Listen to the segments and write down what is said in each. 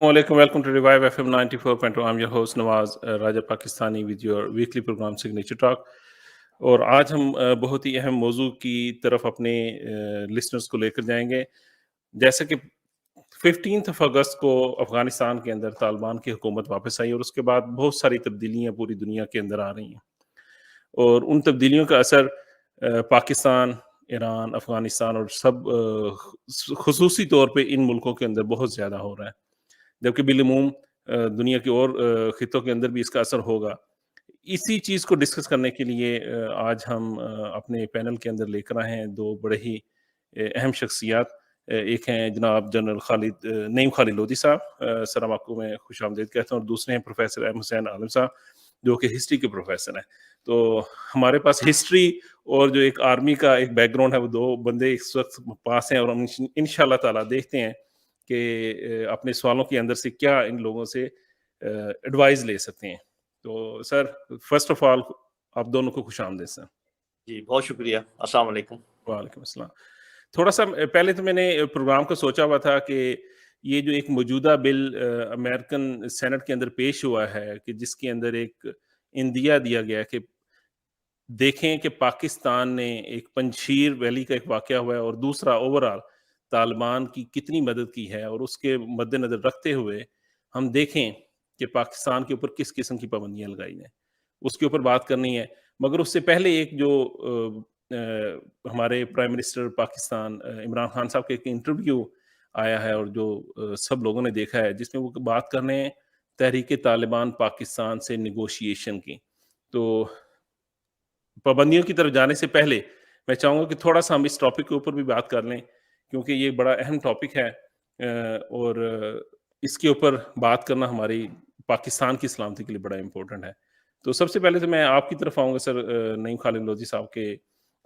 Alaikum, welcome to Revive FM 94.2. I'm your host Nawaz Raja Pakistani with your weekly program Signature Talk. और आज हम बहुत ही अहम मौजू की तरफ अपने लिसनर्स को लेकर जाएंगे। जैसे कि 15 अगस्त को अफगानिस्तान के अंदर तालिबान की हुकूमत वापस आई और उसके बाद बहुत सारी तब्दीलियां पूरी दुनिया के अंदर आ रही हैं और उन तब्दीलियों का असर पाकिस्तान, ईरान, अफगानिस्तान और सब खुसूसी तौर पे इन मुल्कों के अंदर बहुत ज़्यादा हो रहा है। जबकि बिलूम दुनिया के और खित्तों के अंदर भी इसका असर होगा। इसी चीज़ को डिस्कस करने के लिए आज हम अपने पैनल के अंदर लेकर आए हैं 2 बड़े ही अहम शख्सियत। एक हैं जनाब जनरल नईम खालिद लोधी साहब, सर हम आपको मैं खुशामदीद कहता हूँ, और दूसरे हैं प्रोफ़ेसर एम हुसैन आलम साहब, जो कि हिस्ट्री के प्रोफ़ेसर हैं। तो हमारे पास हिस्ट्री और जो एक आर्मी का एक बैकग्राउंड है, वो 2 बंदे इस वक़्त पास हैं और हम इंशाअल्लाह ताला देखते हैं कि अपने सवालों के अंदर से क्या इन लोगों से एडवाइस ले सकते हैं। तो सर, फर्स्ट ऑफ ऑल आप दोनों को खुशामदीद सर। जी, बहुत शुक्रिया। अस्सलाम वालेकुम। वालेकुम अस्सलाम। थोड़ा-सा पहले तो मैंने प्रोग्राम को सोचा हुआ था कि ये जो एक मौजूदा बिल अमेरिकन सेनेट के अंदर पेश हुआ है कि जिसके अंदर एक इंदिया दिया गया है कि देखें कि पाकिस्तान ने एक पंजशीर वैली का एक वाक़या हुआ है और दूसरा ओवरऑल तालिबान की कितनी मदद की है और उसके मद्देनज़र रखते हुए हम देखें कि पाकिस्तान के ऊपर किस किस्म की पाबंदियाँ लगाई जाएँ। उसके ऊपर बात करनी है। मगर उससे पहले एक जो हमारे प्राइम मिनिस्टर पाकिस्तान इमरान खान साहब का एक इंटरव्यू आया है और जो सब लोगों ने देखा है, जिसमें वो बात कर रहे हैं तहरीक-ए-तालिबान पाकिस्तान से नेगोशिएशन की। तो पाबंदियों की तरफ जाने से पहले मैं चाहूँगा कि थोड़ा-सा हम इस टॉपिक के ऊपर भी बात कर लें, क्योंकि ये बड़ा अहम टॉपिक है और इसके ऊपर बात करना हमारी पाकिस्तान की सलामती के लिए बड़ा इम्पोर्टेंट है। तो सबसे पहले तो मैं आपकी तरफ आऊँगा सर, नईम खालिद लोधी साहब के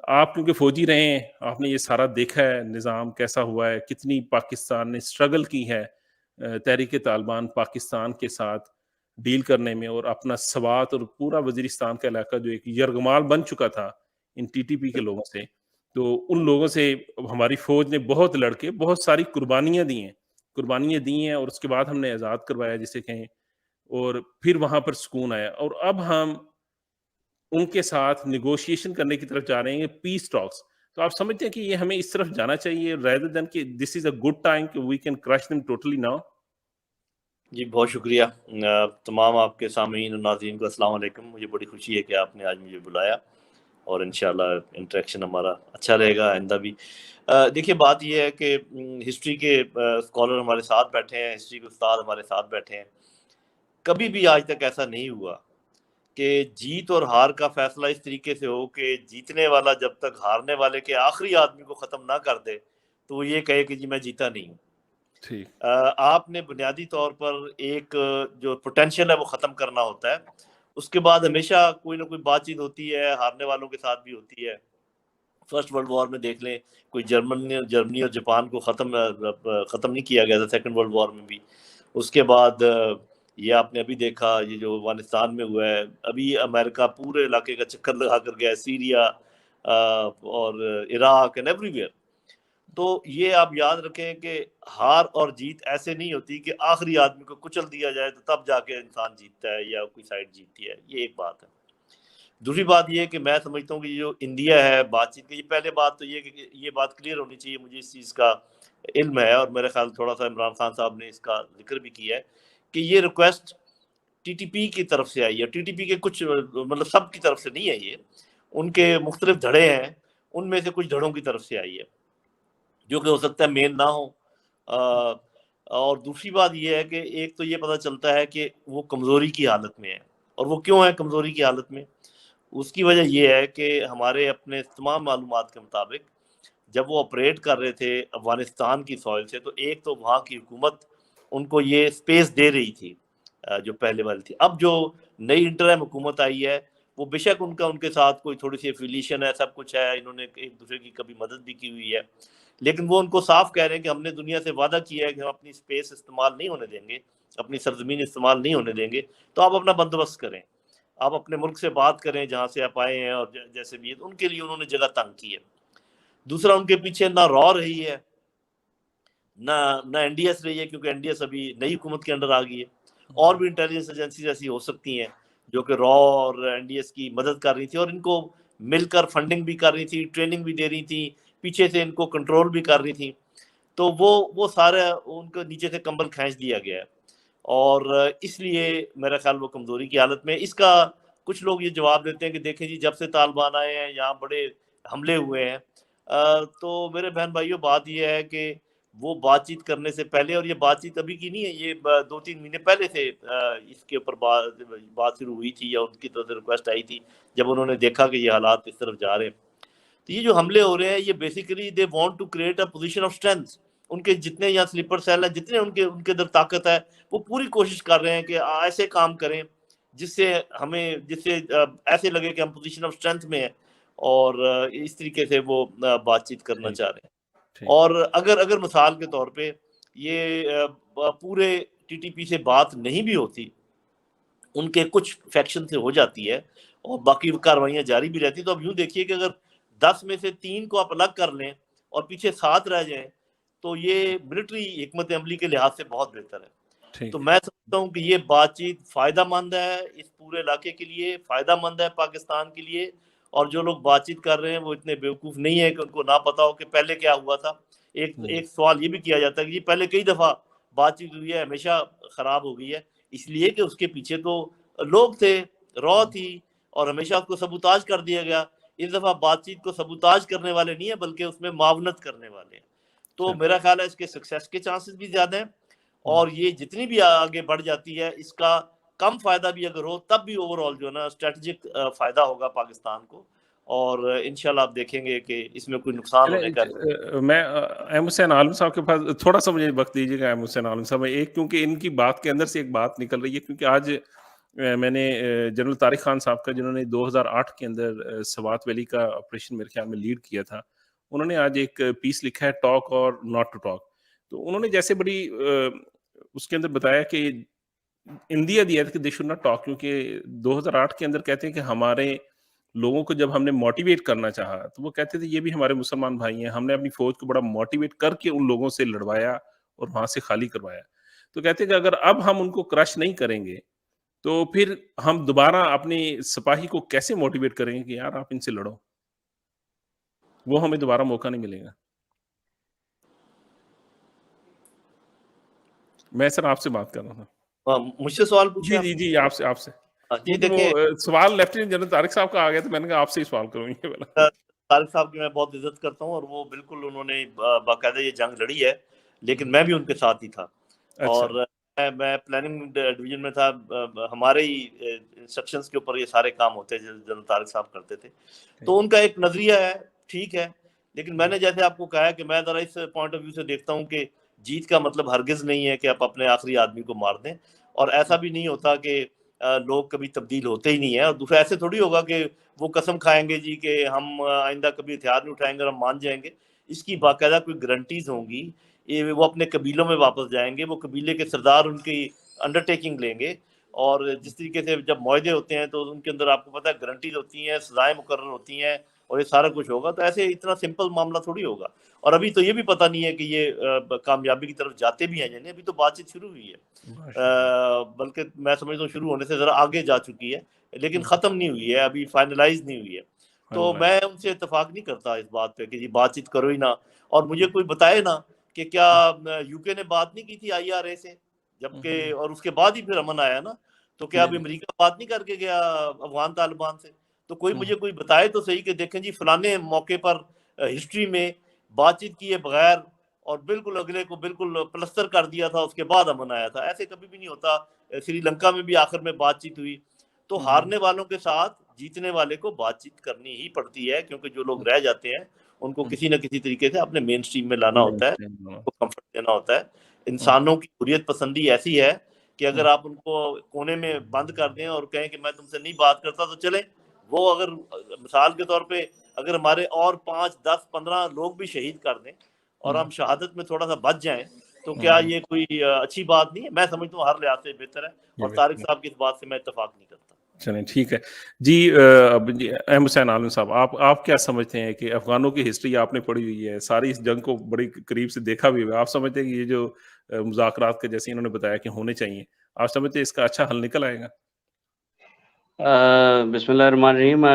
आप क्योंकि फ़ौजी रहे हैं, आपने ये सारा देखा है, निज़ाम कैसा हुआ है, कितनी पाकिस्तान ने स्ट्रगल की है तहरीक-ए-तालिबान पाकिस्तान के साथ डील करने में और अपना स्वात और पूरा वज़ीरिस्तान का इलाका जो एक यरगमाल बन चुका था इन टीटीपी के लोगों से, तो उन लोगों से हमारी फ़ौज ने बहुत लड़ के बहुत सारी कुर्बानियाँ दी हैं और उसके बाद हमने आज़ाद करवाया जिसे कहें, और फिर वहाँ पर सुकून आया और अब हम उनके साथ नेगोशिएशन करने की तरफ जा रहे हैं, पीस टॉक्स। तो आप समझते हैं कि ये हमें इस तरफ जाना चाहिए रेदर देन कि this is a good time कि we can crush them totally now? जी, बहुत शुक्रिया। तमाम आपके सामीन और नाज़रीन को अस्सलाम वालेकुम। मुझे बड़ी खुशी है कि आपने आज मुझे बुलाया और इंशाअल्लाह इंटरेक्शन हमारा अच्छा रहेगा आइंदा भी। देखिए, बात ये है कि हिस्ट्री के स्कॉलर हमारे साथ बैठे हैं, हिस्ट्री के उस्ताद हमारे साथ बैठे हैं। कभी भी आज तक ऐसा नहीं हुआ कि जीत और हार का फ़ैसला इस तरीके से हो कि जीतने वाला जब तक हारने वाले के आखिरी आदमी को ख़त्म ना कर दे, तो वो ये कहे कि जी मैं जीता नहीं हूँ। ठीक। आपने बुनियादी तौर पर एक जो पोटेंशियल है वो ख़त्म करना होता है। उसके बाद हमेशा कोई ना कोई बातचीत होती है, हारने वालों के साथ भी होती है। फर्स्ट वर्ल्ड वॉर में देख लें, कोई जर्मनी और जापान को ख़त्म नहीं किया गया था सेकंड वर्ल्ड वॉर में भी। उसके बाद ये आपने अभी देखा, ये जो अफ़गानिस्तान में हुआ है, अभी अमेरिका पूरे इलाके का चक्कर लगा कर गया है, सीरिया और इराक एंड एवरीवेयर। तो ये आप याद रखें कि हार और जीत ऐसे नहीं होती कि आखिरी आदमी को कुचल दिया जाए तो तब जाके इंसान जीतता है या कोई साइड जीतती है, ये एक बात है। दूसरी बात ये है कि मैं समझता हूँ कि जो इंडिया है बातचीत की, ये पहले बात तो ये कि ये बात क्लियर होनी चाहिए, मुझे इस चीज़ का इल्म है और मेरे ख्याल थोड़ा सा इमरान खान साहब ने इसका जिक्र भी किया है कि ये रिक्वेस्ट टीटीपी की तरफ से आई है। टीटीपी के कुछ मतलब सब की तरफ से नहीं है ये, उनके मुख्तलिफ धड़े हैं, उनमें से कुछ धड़ों की तरफ से आई है, जो कि हो सकता है मेन ना हो। अ, और दूसरी बात ये है कि एक तो ये पता चलता है कि वो कमज़ोरी की हालत में है, और वो क्यों है कमज़ोरी की हालत में? उसकी वजह ये है कि हमारे अपने तमाम मालूमात के मुताबिक जब वो ऑपरेट कर रहे थे अफ़गानिस्तान की सॉइल से, तो एक तो वहाँ की हुकूमत उनको ये स्पेस दे रही थी जो पहले वाली थी। अब जो नई इंटरिम हुकूमत आई है, वो बेशक उनके साथ कोई थोड़ी-सी एफ़िलिएशन है, सब कुछ है, इन्होंने एक-दूसरे की कभी मदद भी की हुई है। लेकिन वो उनको साफ कह रहे हैं कि हमने दुनिया से वादा किया है कि हम अपनी स्पेस इस्तेमाल नहीं होने देंगे, अपनी सरज़मीन इस्तेमाल नहीं होने देंगे, तो आप अपना बंदोबस्त करें। आप अपने मुल्क से बात करें जहाँ से आप आए हैं और जैसे भी है, उनके लिए उन्होंने जगह तंग की है। दूसरा, उनके पीछे ना रॉ रही है, ना ना एनडीएस रही है, क्योंकि एनडीएस अभी नई हुकूमत के अंडर आ गई है। और भी इंटेलिजेंस एजेंसीज ऐसी हो सकती हैं जो कि रॉ और एनडीएस की मदद कर रही थी और इनको मिलकर फंडिंग भी कर रही थी, ट्रेनिंग भी दे रही थी, पीछे से इनको कंट्रोल भी कर रही थी। तो वो सारे उनको नीचे से कंबल खींच दिया गया है और इसलिए मेरा ख्याल वो कमजोरी की हालत में। इसका कुछ लोग ये जवाब देते हैं कि देखें जी, जब से तालिबान आए हैं यहाँ बड़े हमले हुए हैं। तो मेरे बहन भाइयों, बात ये है कि वो बातचीत करने से पहले, और ये बातचीत अभी की नहीं है, ये 2-3 महीने पहले से इसके ऊपर बात शुरू हुई थी या उनकी तरफ से रिक्वेस्ट आई थी, जब उन्होंने देखा कि ये हालात इस तरफ जा रहे हैं। तो ये जो हमले हो रहे हैं, ये basically they want to create a position of strength. उनके जितने यहाँ स्लीपर सेल है, जितने उनके उनके अंदर ताकत है, वो पूरी कोशिश कर रहे हैं कि ऐसे काम करें जिससे ऐसे लगे कि हम पोजीशन ऑफ स्ट्रेंथ में है, और इस तरीके से वो बातचीत करना ठीक, चाह रहे हैं। ठीक। और अगर अगर मिसाल के तौर पे ये पूरे टीटीपी से बात नहीं भी होती, उनके कुछ फैक्शन से हो जाती है और बाकी कार्रवाइयां जारी भी रहती है, तो अब यूं देखिए कि अगर 10 में से 3 को आप अलग कर लें और पीछे 7 रह जाएं, तो ये मिलिट्री हिकमत अमली के लिहाज से बहुत बेहतर है। तो ठीक, मैं समझता हूँ कि ये बातचीत फायदामंद है इस पूरे इलाके के लिए, फायदामंद है पाकिस्तान के लिए। और जो लोग बातचीत कर रहे हैं वो इतने बेवकूफ नहीं है कि उनको ना पता हो कि पहले क्या हुआ था। एक हुँ, एक सवाल ये भी किया जाता है कि जी, पहले कई दफा बातचीत हुई है, हमेशा खराब हो गई है, इसलिए कि उसके पीछे तो लोग थे, रॉ हुँ, थी, और हमेशा उसको सबूताज कर दिया गया। इस दफा बातचीत को सबूताज करने वाले नहीं है, बल्कि उसमें मावनत करने वाले हैं। तो चलो, मेरा ख्याल है इसके सक्सेस के चांसेस भी ज्यादा हैं। हुँ। और ये जितनी भी आगे बढ़ जाती है, इसका कम फायदा भी अगर हो, तब भी ओवरऑल जो है ना स्ट्रेटेजिक फायदा होगा पाकिस्तान को। और इंशाल्लाह आप देखेंगे कि इसमें कोई नुकसान होने चलें का मैं एम हुसैन आलम साहब के पास थोड़ा-सा मुझे वक़्त दीजिएगा एम हुसैन आलम साहब। एक क्योंकि इनकी बात के अंदर से एक बात निकल रही है क्योंकि आज मैंने जनरल तारिक ख़ान साहब का जिन्होंने 2008 के अंदर स्वात वैली का ऑपरेशन मेरे ख़्याल में लीड किया था। उन्होंने आज एक पीस लिखा है टॉक और नॉट टू टॉक। तो उन्होंने जैसे बड़ी उसके अंदर बताया कि इंडिया दिया था कि दे शुड नॉट टॉक क्योंकि 2008 के अंदर कहते हैं कि हमारे लोगों को जब हमने मोटिवेट करना चाहा, तो वो कहते थे ये भी हमारे मुसलमान भाई हैं, हमने अपनी फ़ौज को बड़ा मोटिवेट करके उन लोगों से लड़वाया और वहाँ से खाली करवाया। तो कहते हैं कि अगर अब हम उनको क्रश नहीं करेंगे, तो फिर हम दोबारा अपने सिपाही को कैसे मोटिवेट करेंगे कि यार आप इनसे लड़ो? वो हमें दोबारा मौका नहीं मिलेगा। मैं सर आपसे बात कर रहा था। मुझसे सवाल पूछे जी, जी, आपने। जी, आपसे आपसे। जी क्योंकि वो देखिए, सवाल लेफ्टिनेंट जनरल तारिक साहब का आ गया तो मैंने कहा आपसे ही सवाल करूँ ये वाला। तारिक साहब की मैं बहुत इज्जत करता हूँ और वो बिल्कुल उन्होंने बाकायदा ये जंग लड़ी है, लेकिन हुँ, मैं भी उनके साथ ही था। अच्छा, और मैं प्लानिंग डिवीजन में था। हमारे ही इंस्ट्रक्शंस के ऊपर ये सारे काम होते हैं जो जनरल तारिक साहब करते थे। तो ठीक। उनका एक नजरिया है, ठीक है। लेकिन हुँ, मैंने जैसे आपको कहा है कि मैं जरा इस पॉइंट ऑफ व्यू से देखता हूँ कि जीत का मतलब हरगिज नहीं है कि आप अपने आखिरी आदमी को मार दें, और ऐसा हुँ, भी नहीं होता कि लोग कभी तब्दील होते ही नहीं है। और दूसरा, ऐसे थोड़ी होगा कि वो कसम खाएंगे जी कि हम आइंदा कभी हथियार नहीं उठाएंगे और हम मान जाएंगे। इसकी हुँ, बाकायदा कोई गारंटीज होंगी। ये वो अपने कबीलों में वापस जाएंगे, वो कबीले के सरदार उनकी अंडरटेकिंग लेंगे, और हुँ, जिस तरीके से जब मुआहदे होते हैं तो उनके अंदर आपको पता है गारंटीज होती हैं, सजाएं मुकर्रर होती हैं, और ये सारा कुछ होगा। तो ऐसे इतना सिंपल मामला थोड़ी होगा। और अभी तो ये भी पता नहीं है कि ये कामयाबी की तरफ जाते भी हैं या नहीं। अभी तो बातचीत शुरू हुई है, माशाअल्लाह। बल्कि मैं समझता हूँ शुरू होने से जरा आगे जा चुकी है, लेकिन हुँ, खत्म नहीं हुई है, अभी फाइनलाइज नहीं हुई है। तो अल्लाह। मैं उनसे इत्तेफाक नहीं करता इस बात पे कि जी बातचीत करो ही ना। और मुझे हुँ, कोई बताए ना कि क्या हुँ, यूके ने बात नहीं की थी आईआरए से, हुँ, जबकि हुँ। और उसके बाद ही फिर अमन आया ना। तो क्या जी, अभी जी। अमेरिका बात नहीं करके गया अफगान तालिबान से? तो कोई हुँ, मुझे कोई बताए तो सही कि देखें जी फलाने मौके पर हिस्ट्री में बातचीत किए बगैर और बिल्कुल अगले को बिल्कुल प्लस्तर कर दिया था, उसके बाद अमन आया था। ऐसे कभी भी नहीं होता। श्रीलंका में भी आखिर में बातचीत हुई। तो हुँ, हुँ, हारने वालों के साथ जीतने वाले को बातचीत करनी ही पड़ती है, क्योंकि जो हुँ, लोग रह जाते हैं उनको हुँ। किसी न किसी तरीके से अपने मेन स्ट्रीम में लाना होता है, मेनस्ट्रीम हाँ। उनको कंफर्ट देना होता है। हुँ, इंसानों की हुर्रियत पसंदी ऐसी है कि हुँ, अगर आप उनको कोने में बंद कर दें और कहें कि मैं तुमसे नहीं बात करता, तो चले। वो अगर मिसाल के तौर पे अगर हमारे और 5, 10, 15 लोग भी शहीद कर दें और हुँ, हम शहादत में थोड़ा सा बच जाएं, तो हुँ, क्या हुँ। ये कोई अच्छी बात नहीं है? मैं समझता हूँ हर लिहाज से बेहतर है, ये और भी तारिक साहब की इस बात से मैं इत्तेफाक नहीं करता। चलें ठीक है। जी अब जी अहम हुसैन आलम साहब आप क्या समझते हैं कि अफ़गानों की हिस्ट्री आपने पढ़ी हुई है, सारी इस जंग को बड़ी करीब से देखा भी हुआ है। आप समझते हैं कि ये जो मुज़ाकरात के जैसे इन्होंने बताया कि होने चाहिए, आप समझते हैं इसका अच्छा हल निकल आएगा? बिस्मिल्लाहिर्रहमानिर्रहीम।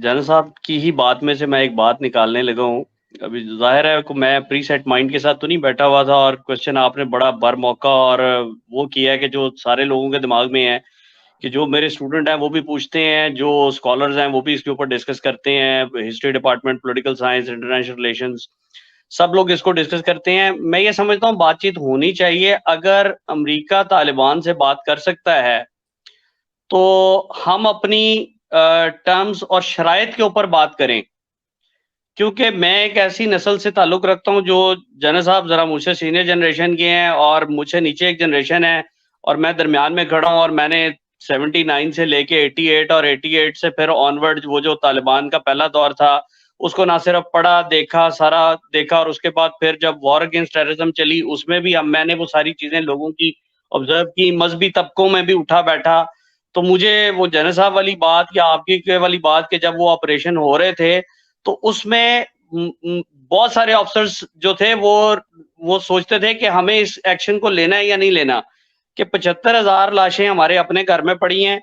जाना साहब की ही बात में से मैं एक बात निकालने लगा हूँ। अभी ज़ाहिर है कि मैं प्रीसेट माइंड के साथ तो नहीं बैठा हुआ था और क्वेश्चन आपने बड़ा बरमौका और वो किया है कि जो सारे लोगों के दिमाग में है कि जो मेरे स्टूडेंट हैं वो भी पूछते हैं, जो स्कॉलर्स हैं वो भी इसके ऊपर डिस्कस करते हैं, history department, political science, international relations, सब लोग इसको डिस्कस करते हैं। मैं ये समझता हूँ बातचीत होनी चाहिए। अगर अमेरिका तालिबान से बात कर सकता है तो हम अपनी टर्म्स और शराइत के ऊपर बात करें, क्योंकि मैं एक ऐसी नस्ल से ताल्लुक़ रखता हूँ जो जना साहब ज़रा मुझसे सीनियर जनरेशन के हैं और मुझसे नीचे एक जनरेशन है और मैं दरमियान में खड़ा हूँ और मैंने 79 से लेके 88 और 88 से फिर ऑनवर्ड वो जो तालिबान का पहला दौर था, उसको ना सिर्फ पढ़ा, देखा, सारा देखा और उसके बाद फिर जब वॉर अगेंस्ट टेररिज्म चली, उसमें भी अब मैंने वो सारी चीज़ें लोगों की ऑब्ज़र्व की, मज़हबी तबकों में भी उठा बैठा। तो मुझे वो जना साहब वाली बात या आपकी के वाली बात कि जब वो ऑपरेशन हो रहे थे, तो उसमें बहुत सारे ऑफिसर्स जो थे वो सोचते थे कि हमें इस एक्शन को लेना है या नहीं लेना, कि 75,000 लाशें हमारे अपने घर में पड़ी हैं।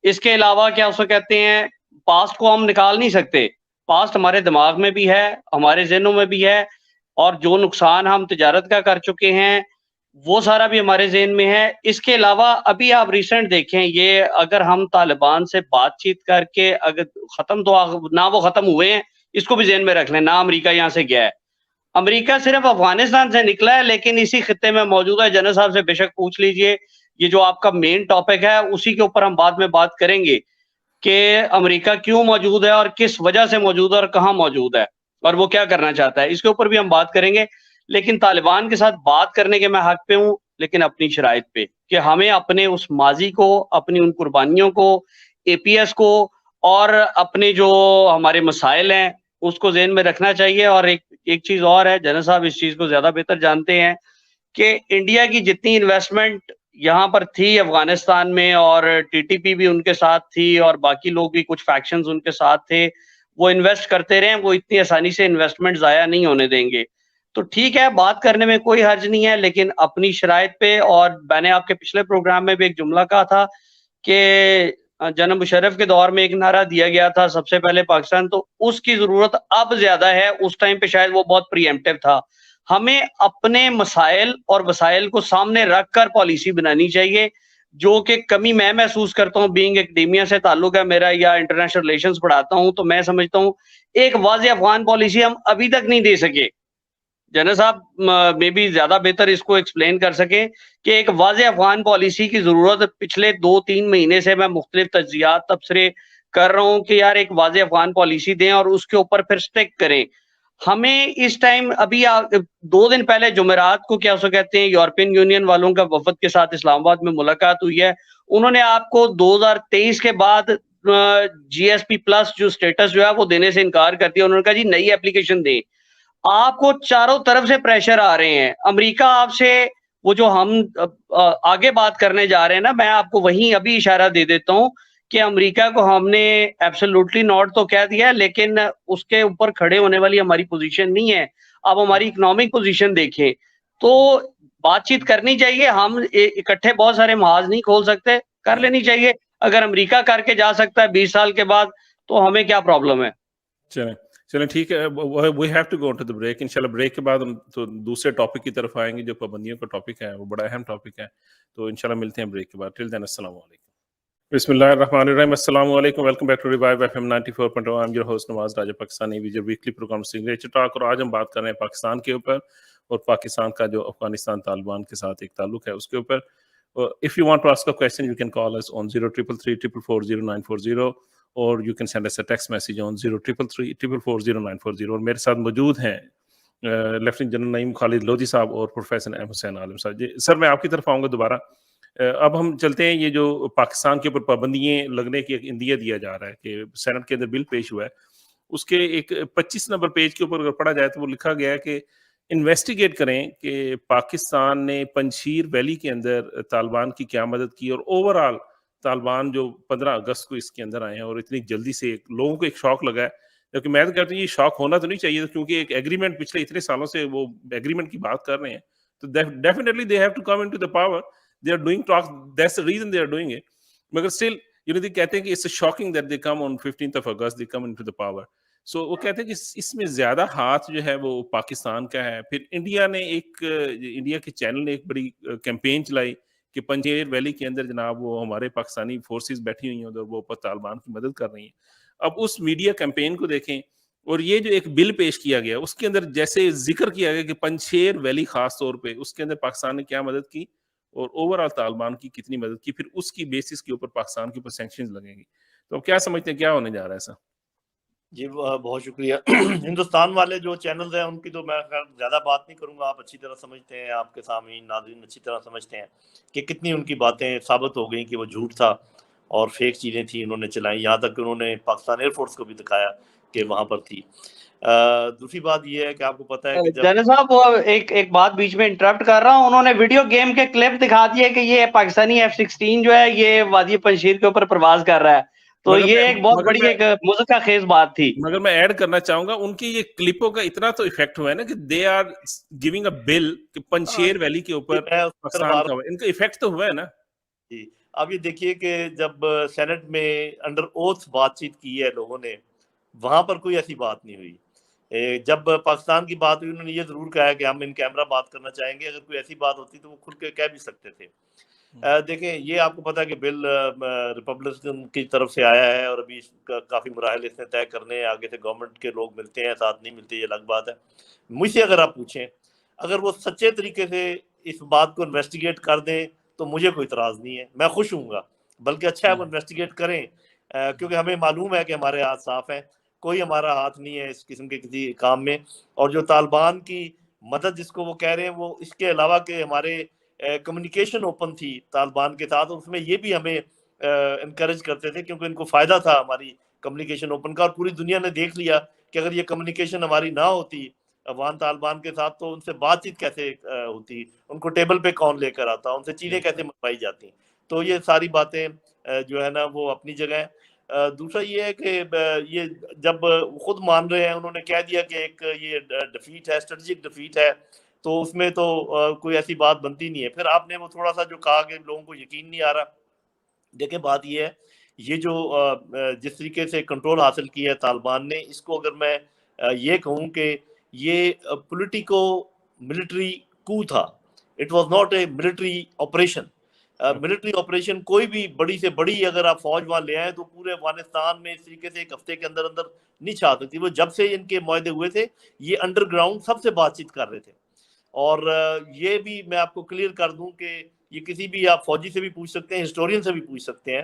इसके अलावा क्या उसको कहते हैं, पास्ट को हम निकाल नहीं सकते। पास्ट हमारे दिमाग में भी है, हमारे ज़हनों में भी है और जो नुकसान हम तिजारत का कर चुके हैं, वो सारा भी हमारे ज़हन में है। इसके अलावा अभी आप रिसेंट देखें, ये अगर हम तालिबान से बातचीत करके अगर ख़त्म तो ना वो ख़त्म हुए हैं, इसको भी ज़हन में रख लें, ना अमेरिका यहाँ से गया है। अमेरिका सिर्फ़ अफ़गानिस्तान से निकला है, लेकिन इसी खित्ते में मौजूद है। जनरल साहब से बेशक पूछ लीजिए, ये जो आपका मेन टॉपिक है, उसी के ऊपर हम बाद में बात करेंगे कि अमेरिका क्यों मौजूद है और किस वजह से मौजूद है और कहाँ मौजूद है और वो क्या करना चाहता है। इसके ऊपर भी हम बात करेंगे। लेकिन तालिबान के साथ बात करने के मैं हक़ पे हूँ, लेकिन अपनी शराइत पे, कि हमें अपने उस माज़ी को, अपनी उन कुर्बानियों को, एपीएस को और अपने जो हमारे मसाइल हैं, उसको ज़हन में रखना चाहिए। और एक चीज़ और है, जनरल साहब इस चीज़ को ज़्यादा बेहतर जानते हैं कि इंडिया की जितनी इन्वेस्टमेंट यहाँ पर थी अफ़गानिस्तान में और टीटीपी भी उनके साथ थी और बाकी लोग भी कुछ फैक्शंस उनके साथ थे, वो इन्वेस्ट करते रहे, वो इतनी आसानी से इन्वेस्टमेंट ज़ाया नहीं होने देंगे। तो ठीक है, बात करने में कोई हर्ज नहीं है, लेकिन अपनी शराइत पे। और मैंने आपके पिछले प्रोग्राम में भी एक जुमला कहा था कि जनाब मुशर्रफ के दौर में एक नारा दिया गया था, सबसे पहले पाकिस्तान, तो उसकी ज़रूरत अब ज़्यादा है, उस टाइम पे शायद वो बहुत प्रीएम्प्टिव था। हमें अपने मसाइल और वसाइल को सामने रखकर पॉलिसी बनानी चाहिए, जो कि कमी मैं महसूस करता हूँ, बीइंग एकेडेमिया से ताल्लुक है मेरा या इंटरनेशनल रिलेशंस पढ़ाता हूँ, तो मैं समझता हूँ एक वाज़ेह अफ़गान पॉलिसी हम अभी तक नहीं दे सके। जनरल साहब मे बी ज़्यादा बेहतर इसको एक्सप्लेन कर सकें कि एक वाज़ेह अफ़गान पॉलिसी की ज़रूरत पिछले 2-3 महीने से मैं मुख्तलिफ तज्ज़ियात, तबसरे कर रहा हूँ कि यार एक वाज़ेह अफ़गान पॉलिसी दें और उसके ऊपर फिर स्टिक करें। हमें इस टाइम अभी 2 दिन पहले जुमेरात को क्या उसको कहते हैं, यूरोपियन यूनियन वालों का वफ़द के साथ इस्लामाबाद में मुलाकात हुई है। उन्होंने आपको 2023 के बाद जीएसपी प्लस जो स्टेटस जो है वो देने से इनकार कर दिया। उन्होंने कहा जी नई एप्लीकेशन दें। आपको चारों तरफ से प्रेशर आ रहे हैं। अमेरिका आपसे वो जो हम आगे बात करने जा रहे हैं ना, मैं आपको वहीं अभी इशारा दे देता हूँ कि अमेरिका को हमने एब्सोल्युटली नॉट तो कह दिया, लेकिन उसके ऊपर खड़े होने वाली हमारी पोजीशन नहीं है। अब हमारी इकोनॉमिक पोजीशन देखें, तो बातचीत करनी चाहिए। हम इकट्ठे बहुत सारे महाज नहीं खोल सकते, कर लेनी चाहिए। अगर अमेरिका करके जा सकता है 20 साल के बाद, तो हमें क्या प्रॉब्लम है? चलें, चलें ठीक है। We have to go to the break. इंशाल्लाह ब्रेक के बाद हम तो दूसरे टॉपिक की तरफ आएँगे, जो पाबंदियों का टॉपिक है, वो बड़ा अहम टॉपिक है। तो इंशाल्लाह मिलते हैं ब्रेक के बाद। टिल देन अस्सलाम वालेकुम। बिस्मिल्लाहिर्रहमानिर्रहीम। अस्सलाम वालेकुम। Welcome back to revive FM 94.0। I am your host Nawaz Raja Pakistani with your weekly programme signature talk. और आज हम बात कर रहे हैं पाकिस्तान के ऊपर और पाकिस्तान का जो अफगानिस्तान तालिबान के साथ एक ताल्लुक है उसके ऊपर। If you want to ask a question you can call us on 0333440940 और you can send us a text message on 0333440940। और मेरे साथ मौजूद हैं लेफ्टिनेंट जनरल नईम खालिद लोधी साहब और प्रोफेसर अहम हुसैन आलम साहब जी। सर मैं आपकी तरफ आऊँगा दोबारा। अब हम चलते हैं, ये जो पाकिस्तान के ऊपर पाबंदियाँ लगने की एक इंदिया दिया जा रहा है कि सेनेट के अंदर बिल पेश हुआ है, उसके एक 25 नंबर पेज के ऊपर अगर पढ़ा जाए तो वो लिखा गया है कि इन्वेस्टिगेट करें कि पाकिस्तान ने पंजशीर वैली के अंदर तालिबान की क्या मदद की और ओवरऑल तालिबान जो 15 अगस्त को इसके अंदर आए हैं और इतनी जल्दी से लोगों को एक शॉक लगा है, जबकि मैं तो कहता हूँ ये शॉक होना तो नहीं चाहिए, क्योंकि एक एग्रीमेंट पिछले इतने सालों से वो एग्रीमेंट की बात कर रहे हैं, तो definitely they have to come into the power, they are doing talks, that's the reason they are doing it, मगर स्टिल ये कहते हैं कि it's shocking that they come on 15th of August, they come into the power. So वो कहते हैं कि इसमें ज्यादा हाथ जो है वो पाकिस्तान का है। फिर इंडिया के चैनल ने एक बड़ी कैंपेन चलाई कि पंजेर वैली के अंदर जनाब वो हमारे पाकिस्तानी फोर्सेस बैठी हुई हैं उधर, वो तालिबान की मदद कर रही हैं। अब उस मीडिया कैंपेन को देखें और ये जो एक बिल पेश किया गया उसके अंदर जैसे जिक्र किया गया कि पंजेर वैली खास तौर पे उसके अंदर पाकिस्तान ने क्या मदद की और ओवरऑल तालिबान की कितनी मदद की, फिर उसकी बेसिस के ऊपर पाकिस्तान के ऊपर सैंक्शंस लगेंगी। तो अब क्या समझते हैं क्या होने जा रहा है ऐसा? जी बहुत शुक्रिया। हिंदुस्तान वाले जो चैनल्स हैं उनकी तो मैं खैर ज़्यादा बात नहीं करूंगा, आप अच्छी तरह समझते हैं, आपके सामने नाज़रीन अच्छी तरह समझते हैं कि कितनी उनकी बातें साबित हो गई कि वो झूठ था और फेक चीज़ें थी उन्होंने चलाई, यहाँ तक कि उन्होंने पाकिस्तान एयरफोर्स को भी दिखाया कि वहाँ पर थी। दूसरी बात ये है कि आपको पता है कि जब जाने साहब वो एक बात बीच में इंटरप्ट कर रहा हूँ, उन्होंने वीडियो गेम के क्लिप दिखा दिए कि ये पाकिस्तानी F-16 जो है ये वादी पंजशीर के ऊपर प्रवास कर रहा है, तो ये एक बहुत बड़ी एक मुज़क्का खेज बात थी। मगर मैं ऐड करना चाहूंगा उनकी ये क्लिपों का इतना तो इफेक्ट हुआ है ना कि they are giving a bill कि पंजशेर वैली के ऊपर पाकिस्तान का इनका इफेक्ट तो हुआ है ना जी। अब ये देखिए कि जब सेनेट में अंडर ओथ बातचीत की है लोगों ने, वहां पर कोई ऐसी बात नहीं हुई। जब पाकिस्तान की बात हुई उन्होंने ये जरूर कहा कि हम इन कैमरा बात करना चाहेंगे, अगर कोई ऐसी बात होती तो वो खुल के कह भी सकते थे। देखें ये आपको पता है कि बिल रिपब्लिकन की तरफ से आया है और अभी काफ़ी मराहल इसने तय करने हैं, आगे से गवर्नमेंट के लोग मिलते हैं, साथ नहीं मिलते, ये अलग बात है। मुझसे अगर आप पूछें, अगर वो सच्चे तरीके से इस बात को इन्वेस्टिगेट कर दें तो मुझे कोई इतराज़ नहीं है, मैं खुश हूँगा, बल्कि अच्छा है वो इन्वेस्टिगेट करें, क्योंकि हमें मालूम है कि हमारे हाथ साफ हैं, कोई हमारा हाथ नहीं है इस किस्म के किसी काम में। और जो तालिबान की मदद जिसको वो कह रहे हैं, वो इसके अलावा कि हमारे कम्युनिकेशन ओपन थी तालिबान के साथ, उसमें ये भी हमें इनकरेज करते थे क्योंकि इनको फ़ायदा था हमारी कम्युनिकेशन ओपन का, और पूरी दुनिया ने देख लिया कि अगर ये कम्युनिकेशन हमारी ना होती अफगान तालिबान के साथ तो उनसे बातचीत कैसे होती, उनको टेबल पे कौन लेकर आता, उनसे चीज़ें कैसे मनवाई जाती। तो ये सारी बातें जो है ना वो अपनी जगह है। दूसरा ये है कि ये जब खुद मान रहे हैं, उन्होंने कह दिया कि एक ये डिफीट है, स्ट्रेटेजिक डिफीट है, तो उसमें तो कोई ऐसी बात बनती नहीं है। फिर आपने वो थोड़ा सा जो कहा कि लोगों को यकीन नहीं आ रहा, देखिए बात ये है, ये जो जिस तरीके से कंट्रोल हासिल किया है तालिबान ने, इसको अगर मैं ये कहूँ कि ये पॉलिटिको मिलिट्री कू था, it was not a military operation. Military operation कोई भी बड़ी से बड़ी अगर आप फौज वहां ले आए तो पूरे अफगानिस्तान में इस तरीके से एक हफ्ते के अंदर अंदर नहीं छा सकती। वो जब से इनके मुआहदे हुए थे, ये अंडरग्राउंड सबसे बातचीत कर रहे थे। और ये भी मैं आपको क्लियर कर दूं कि ये किसी भी आप फौजी से भी पूछ सकते हैं, हिस्टोरियन से भी पूछ सकते हैं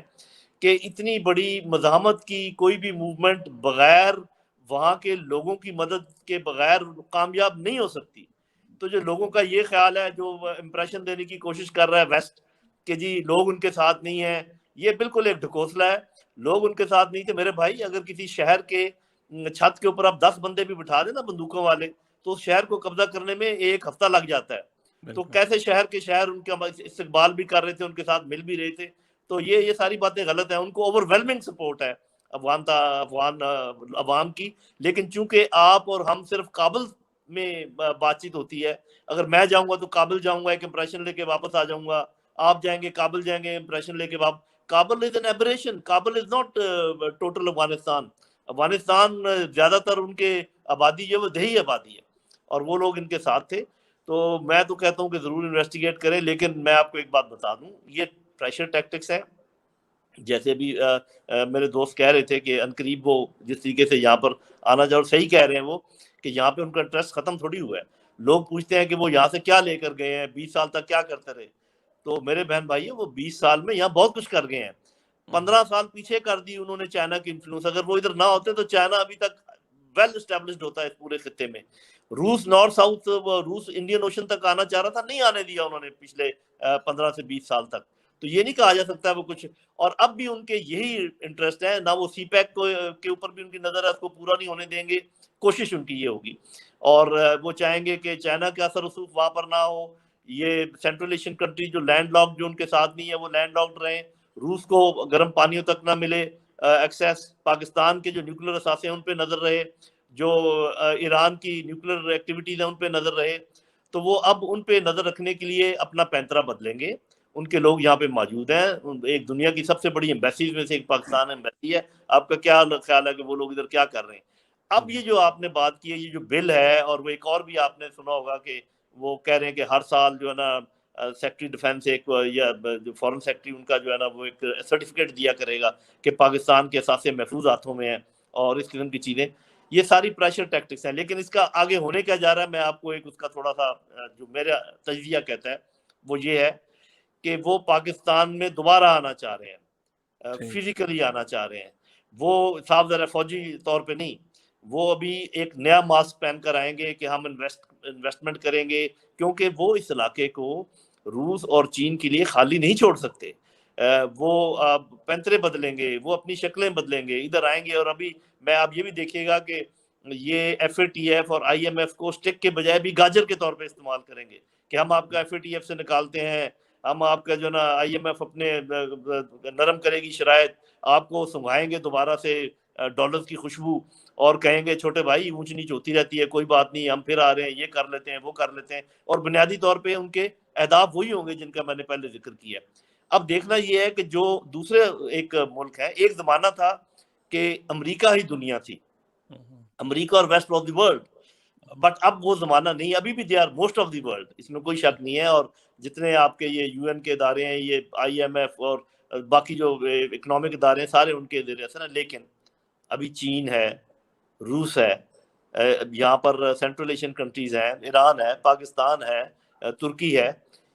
कि इतनी बड़ी मज़ाहमत की कोई भी मूवमेंट बगैर वहाँ के लोगों की मदद के बगैर कामयाब नहीं हो सकती। तो जो लोगों का ये ख्याल है, जो इम्प्रेशन देने की कोशिश कर रहा है वेस्ट कि जी लोग उनके साथ नहीं हैं, ये बिल्कुल एक ढकोसला है। लोग उनके साथ नहीं थे मेरे भाई। अगर किसी शहर के छत के ऊपर आप 10 बंदे भी बिठा दें ना बंदूकों वाले, तो उस शहर को कब्जा करने में 1 हफ्ता लग जाता है। तो कैसे शहर के शहर उनके इस्तकबाल भी कर रहे थे, उनके साथ मिल भी रहे थे। तो ये सारी बातें गलत है। उनको ओवरवेलमिंग सपोर्ट है अफगान अवाम की, लेकिन चूंकि आप और हम सिर्फ काबुल में बातचीत होती है, अगर मैं जाऊंगा तो काबुल जाऊंगा, एक इंप्रेशन लेके वापस आ जाऊंगा, आप जाएंगे काबुल जाएंगे इंप्रेशन लेके वापस। Kabul is an aberration, Kabul is not total Afghanistan. Afghanistan ज्यादातर उनके आबादी जो वो दही आबादी है, और वो लोग इनके साथ थे। तो मैं तो कहता हूँ कि जरूर इन्वेस्टिगेट करें, लेकिन मैं आपको एक बात बता दूं, ये प्रेशर टैक्टिक्स है। जैसे भी मेरे दोस्त कह रहे थे कि अनकरीब वो जिस तरीके से यहाँ पर आना जाओ, सही कह रहे हैं वो कि यहाँ पे उनका इंटरेस्ट खत्म थोड़ी हुआ है। लोग पूछते हैं कि वो यहाँ से क्या लेकर गए हैं, 20 साल तक क्या करते रहे। तो मेरे बहन भाई, वो 20 साल में यहाँ बहुत कुछ कर गए हैं। 15 साल पीछे कर दी उन्होंने चाइना की इन्फ्लुएंस। अगर वो इधर ना होते तो चाइना अभी तक वेल एस्टेब्लिश्ड होता है इस पूरे खित्ते में। रूस नॉर्थ साउथ, रूस इंडियन ओशन तक आना चाह रहा था, नहीं आने दिया उन्होंने पिछले 15 से 20 साल तक। तो ये नहीं कहा जा सकता वो कुछ, और अब भी उनके यही इंटरेस्ट है ना। वो सीपैक के ऊपर भी उनकी नजर है, उसको पूरा नहीं होने देंगे, कोशिश उनकी ये होगी। और वो चाहेंगे कि चाइना का असर रसूख वहां पर ना हो। ये सेंट्रल एशियन कंट्री जो लैंड लॉक्ड, जो उनके साथ नहीं है, वो लैंड लॉक्ड रहे। रूस को गर्म पानियों तक ना मिले एक्सेस, पाकिस्तान के जो न्यूक्लियर असासे हैं उन पे नजर रहे, जो ईरान की न्यूक्लियर एक्टिविटीज है उन पे नजर रहे। तो वो अब उन पे नजर रखने के लिए अपना पैंतरा बदलेंगे। उनके लोग यहाँ पे मौजूद हैं, एक दुनिया की सबसे बड़ी एम्बेसीज में से एक पाकिस्तान एम्बेसी है। आपका क्या ख्याल है कि वो लोग इधर क्या कर रहे हैं? अब ये जो आपने बात की है, ये जो बिल है, और वो एक और भी आपने सुना होगा कि वो कह रहे हैं कि हर साल जो है ना सेक्रेटरी डिफेंस एक या जो फॉरेन सेक्रेटरी उनका जो है ना वो एक सर्टिफिकेट दिया करेगा कि पाकिस्तान के असासे महफूज हाथों में है और इस किस्म की चीजें। ये सारी प्रेशर टैक्टिक्स हैं, लेकिन इसका आगे होने क्या जा रहा है, मैं आपको एक उसका थोड़ा सा जो मेरा तजजिया कहता है वो ये है कि वो पाकिस्तान में दोबारा आना चाह रहे हैं, फिजिकली आना चाह रहे हैं। वो साफ ज़रा फौजी तौर पे नहीं, वो अभी एक नया मास्क पहन कर आएंगे कि हम इन्वेस्टमेंट करेंगे, क्योंकि वो इस इलाके को रूस और चीन के लिए खाली नहीं छोड़ सकते। वो पैंतरे बदलेंगे, वो अपनी शक्लें बदलेंगे, इधर आएंगे। और अभी मैं आप ये भी देखिएगा कि ये FATF और IMF को स्टिक के बजाय भी गाजर के तौर पे इस्तेमाल करेंगे कि हम आपका FATF से निकालते हैं, हम आपका जो ना IMF अपने नरम करेगी शरायत, आपको सुंघाएंगे दोबारा से डॉलर्स की खुशबू और कहेंगे छोटे भाई ऊंच नीच होती रहती है, कोई बात नहीं, हम फिर आ रहे हैं, ये कर लेते हैं, वो कर लेते हैं। और बुनियादी तौर पे उनके अहदाफ वही होंगे जिनका मैंने पहले जिक्र किया। अब देखना ये है कि जो दूसरे एक मुल्क है, एक जमाना था कि अमेरिका ही दुनिया थी, अमेरिका और west of the world, but अब वो जमाना नहीं, अभी भी they are most of the world, इसमें कोई शक नहीं है। और जितने आपके ये UN के इदारे हैं, ये IMF और बाकी जो इकोनॉमिक इदारे हैं, सारे उनके ज़ेर असर हैं। लेकिन अभी चीन है, रूस है, यहाँ पर सेंट्रल एशियन कंट्रीज हैं, ईरान है, पाकिस्तान है, तुर्की है।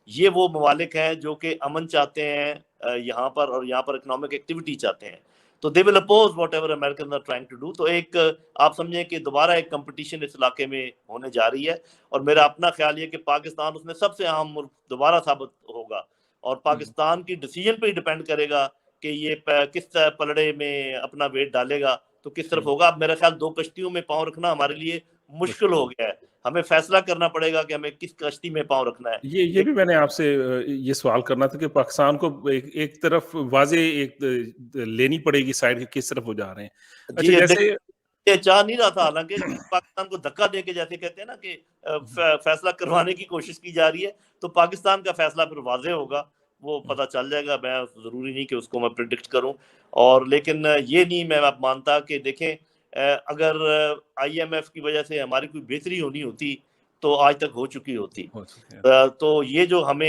ये वो ममालिक हैं जो कि अमन चाहते हैं यहाँ पर, और यहाँ पर इकोनॉमिक एक्टिविटी चाहते हैं। तो they will oppose whatever American are trying to do. तो एक आप समझें कि दोबारा एक कंपटीशन इस इलाके में होने जा रही है। और मेरा अपना ख्याल ये कि पाकिस्तान उसमें सबसे अहम मुल्क दोबारा साबित होगा, और पाकिस्तान की डिसीजन पे ही डिपेंड करेगा कि ये किस पलड़े में अपना वेट डालेगा, तो किस तरफ होगा। अब मेरा ख्याल दो कश्तियों में पाँव रखना हमारे लिए मुश्किल हो गया है, हमें फैसला करना पड़ेगा कि हमें किस कश्ती में पाँव रखना है। ये भी मैंने आपसे ये सवाल करना था कि पाकिस्तान को एक तरफ वाजे एक लेनी पड़ेगी साइड कि किस तरफ वो जा रहे हैं। अच्छा, जैसे ये चाह नहीं रहा था, हालांकि पाकिस्तान को धक्का देके, जैसे कहते हैं ना कि फैसला करवाने की कोशिश की जा रही है, तो पाकिस्तान का फैसला फिर वाजे होगा, वो पता चल जाएगा। मैं जरूरी नहीं कि उसको मैं प्रिडिक्ट करूं, और लेकिन ये नहीं मैं मानता कि देखें अगर IMF की वजह से हमारी कोई बेहतरी होनी होती तो आज तक हो चुकी होती। तो ये जो हमें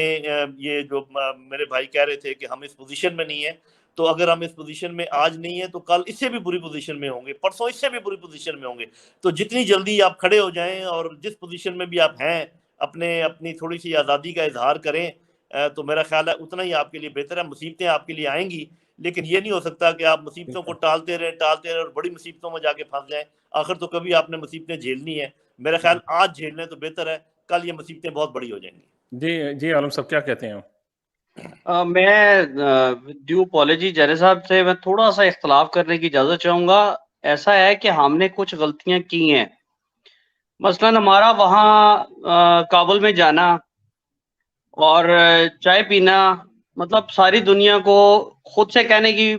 ये जो मेरे भाई कह रहे थे कि हम इस पोजीशन में नहीं है, तो अगर हम इस पोजीशन में आज नहीं है तो कल इससे भी बुरी पोजीशन में होंगे, परसों इससे भी बुरी पोजीशन में होंगे। तो जितनी जल्दी आप खड़े हो जाएं और जिस पोजीशन में भी आप हैं अपनी थोड़ी सी आज़ादी का इजहार करें, तो मेरा ख्याल है उतना ही आपके लिए बेहतर है। मुसीबतें आपके लिए आएंगी, लेकिन ये नहीं हो सकता कि आप मुसीबतों को टालते रहें और बड़ी मुसीबतों में जाके फंस जाएं। आखिर तो कभी आपने मुसीबतें झेलनी है। मेरा ख्याल आज झेल लें तो बेहतर है, कल ये मुसीबतें बहुत बड़ी हो जाएंगी। जी आलम साहब क्या कहते हैं? मैं ड्यू अपॉलजी जरे साहब से मैं थोड़ा सा इख्तलाफ करने की इजाजत चाहूंगा। ऐसा है कि हमने कुछ गलतियां की हैं। मसलन हमारा वहाँ काबुल में जाना और चाय पीना, मतलब सारी दुनिया को खुद से कहने की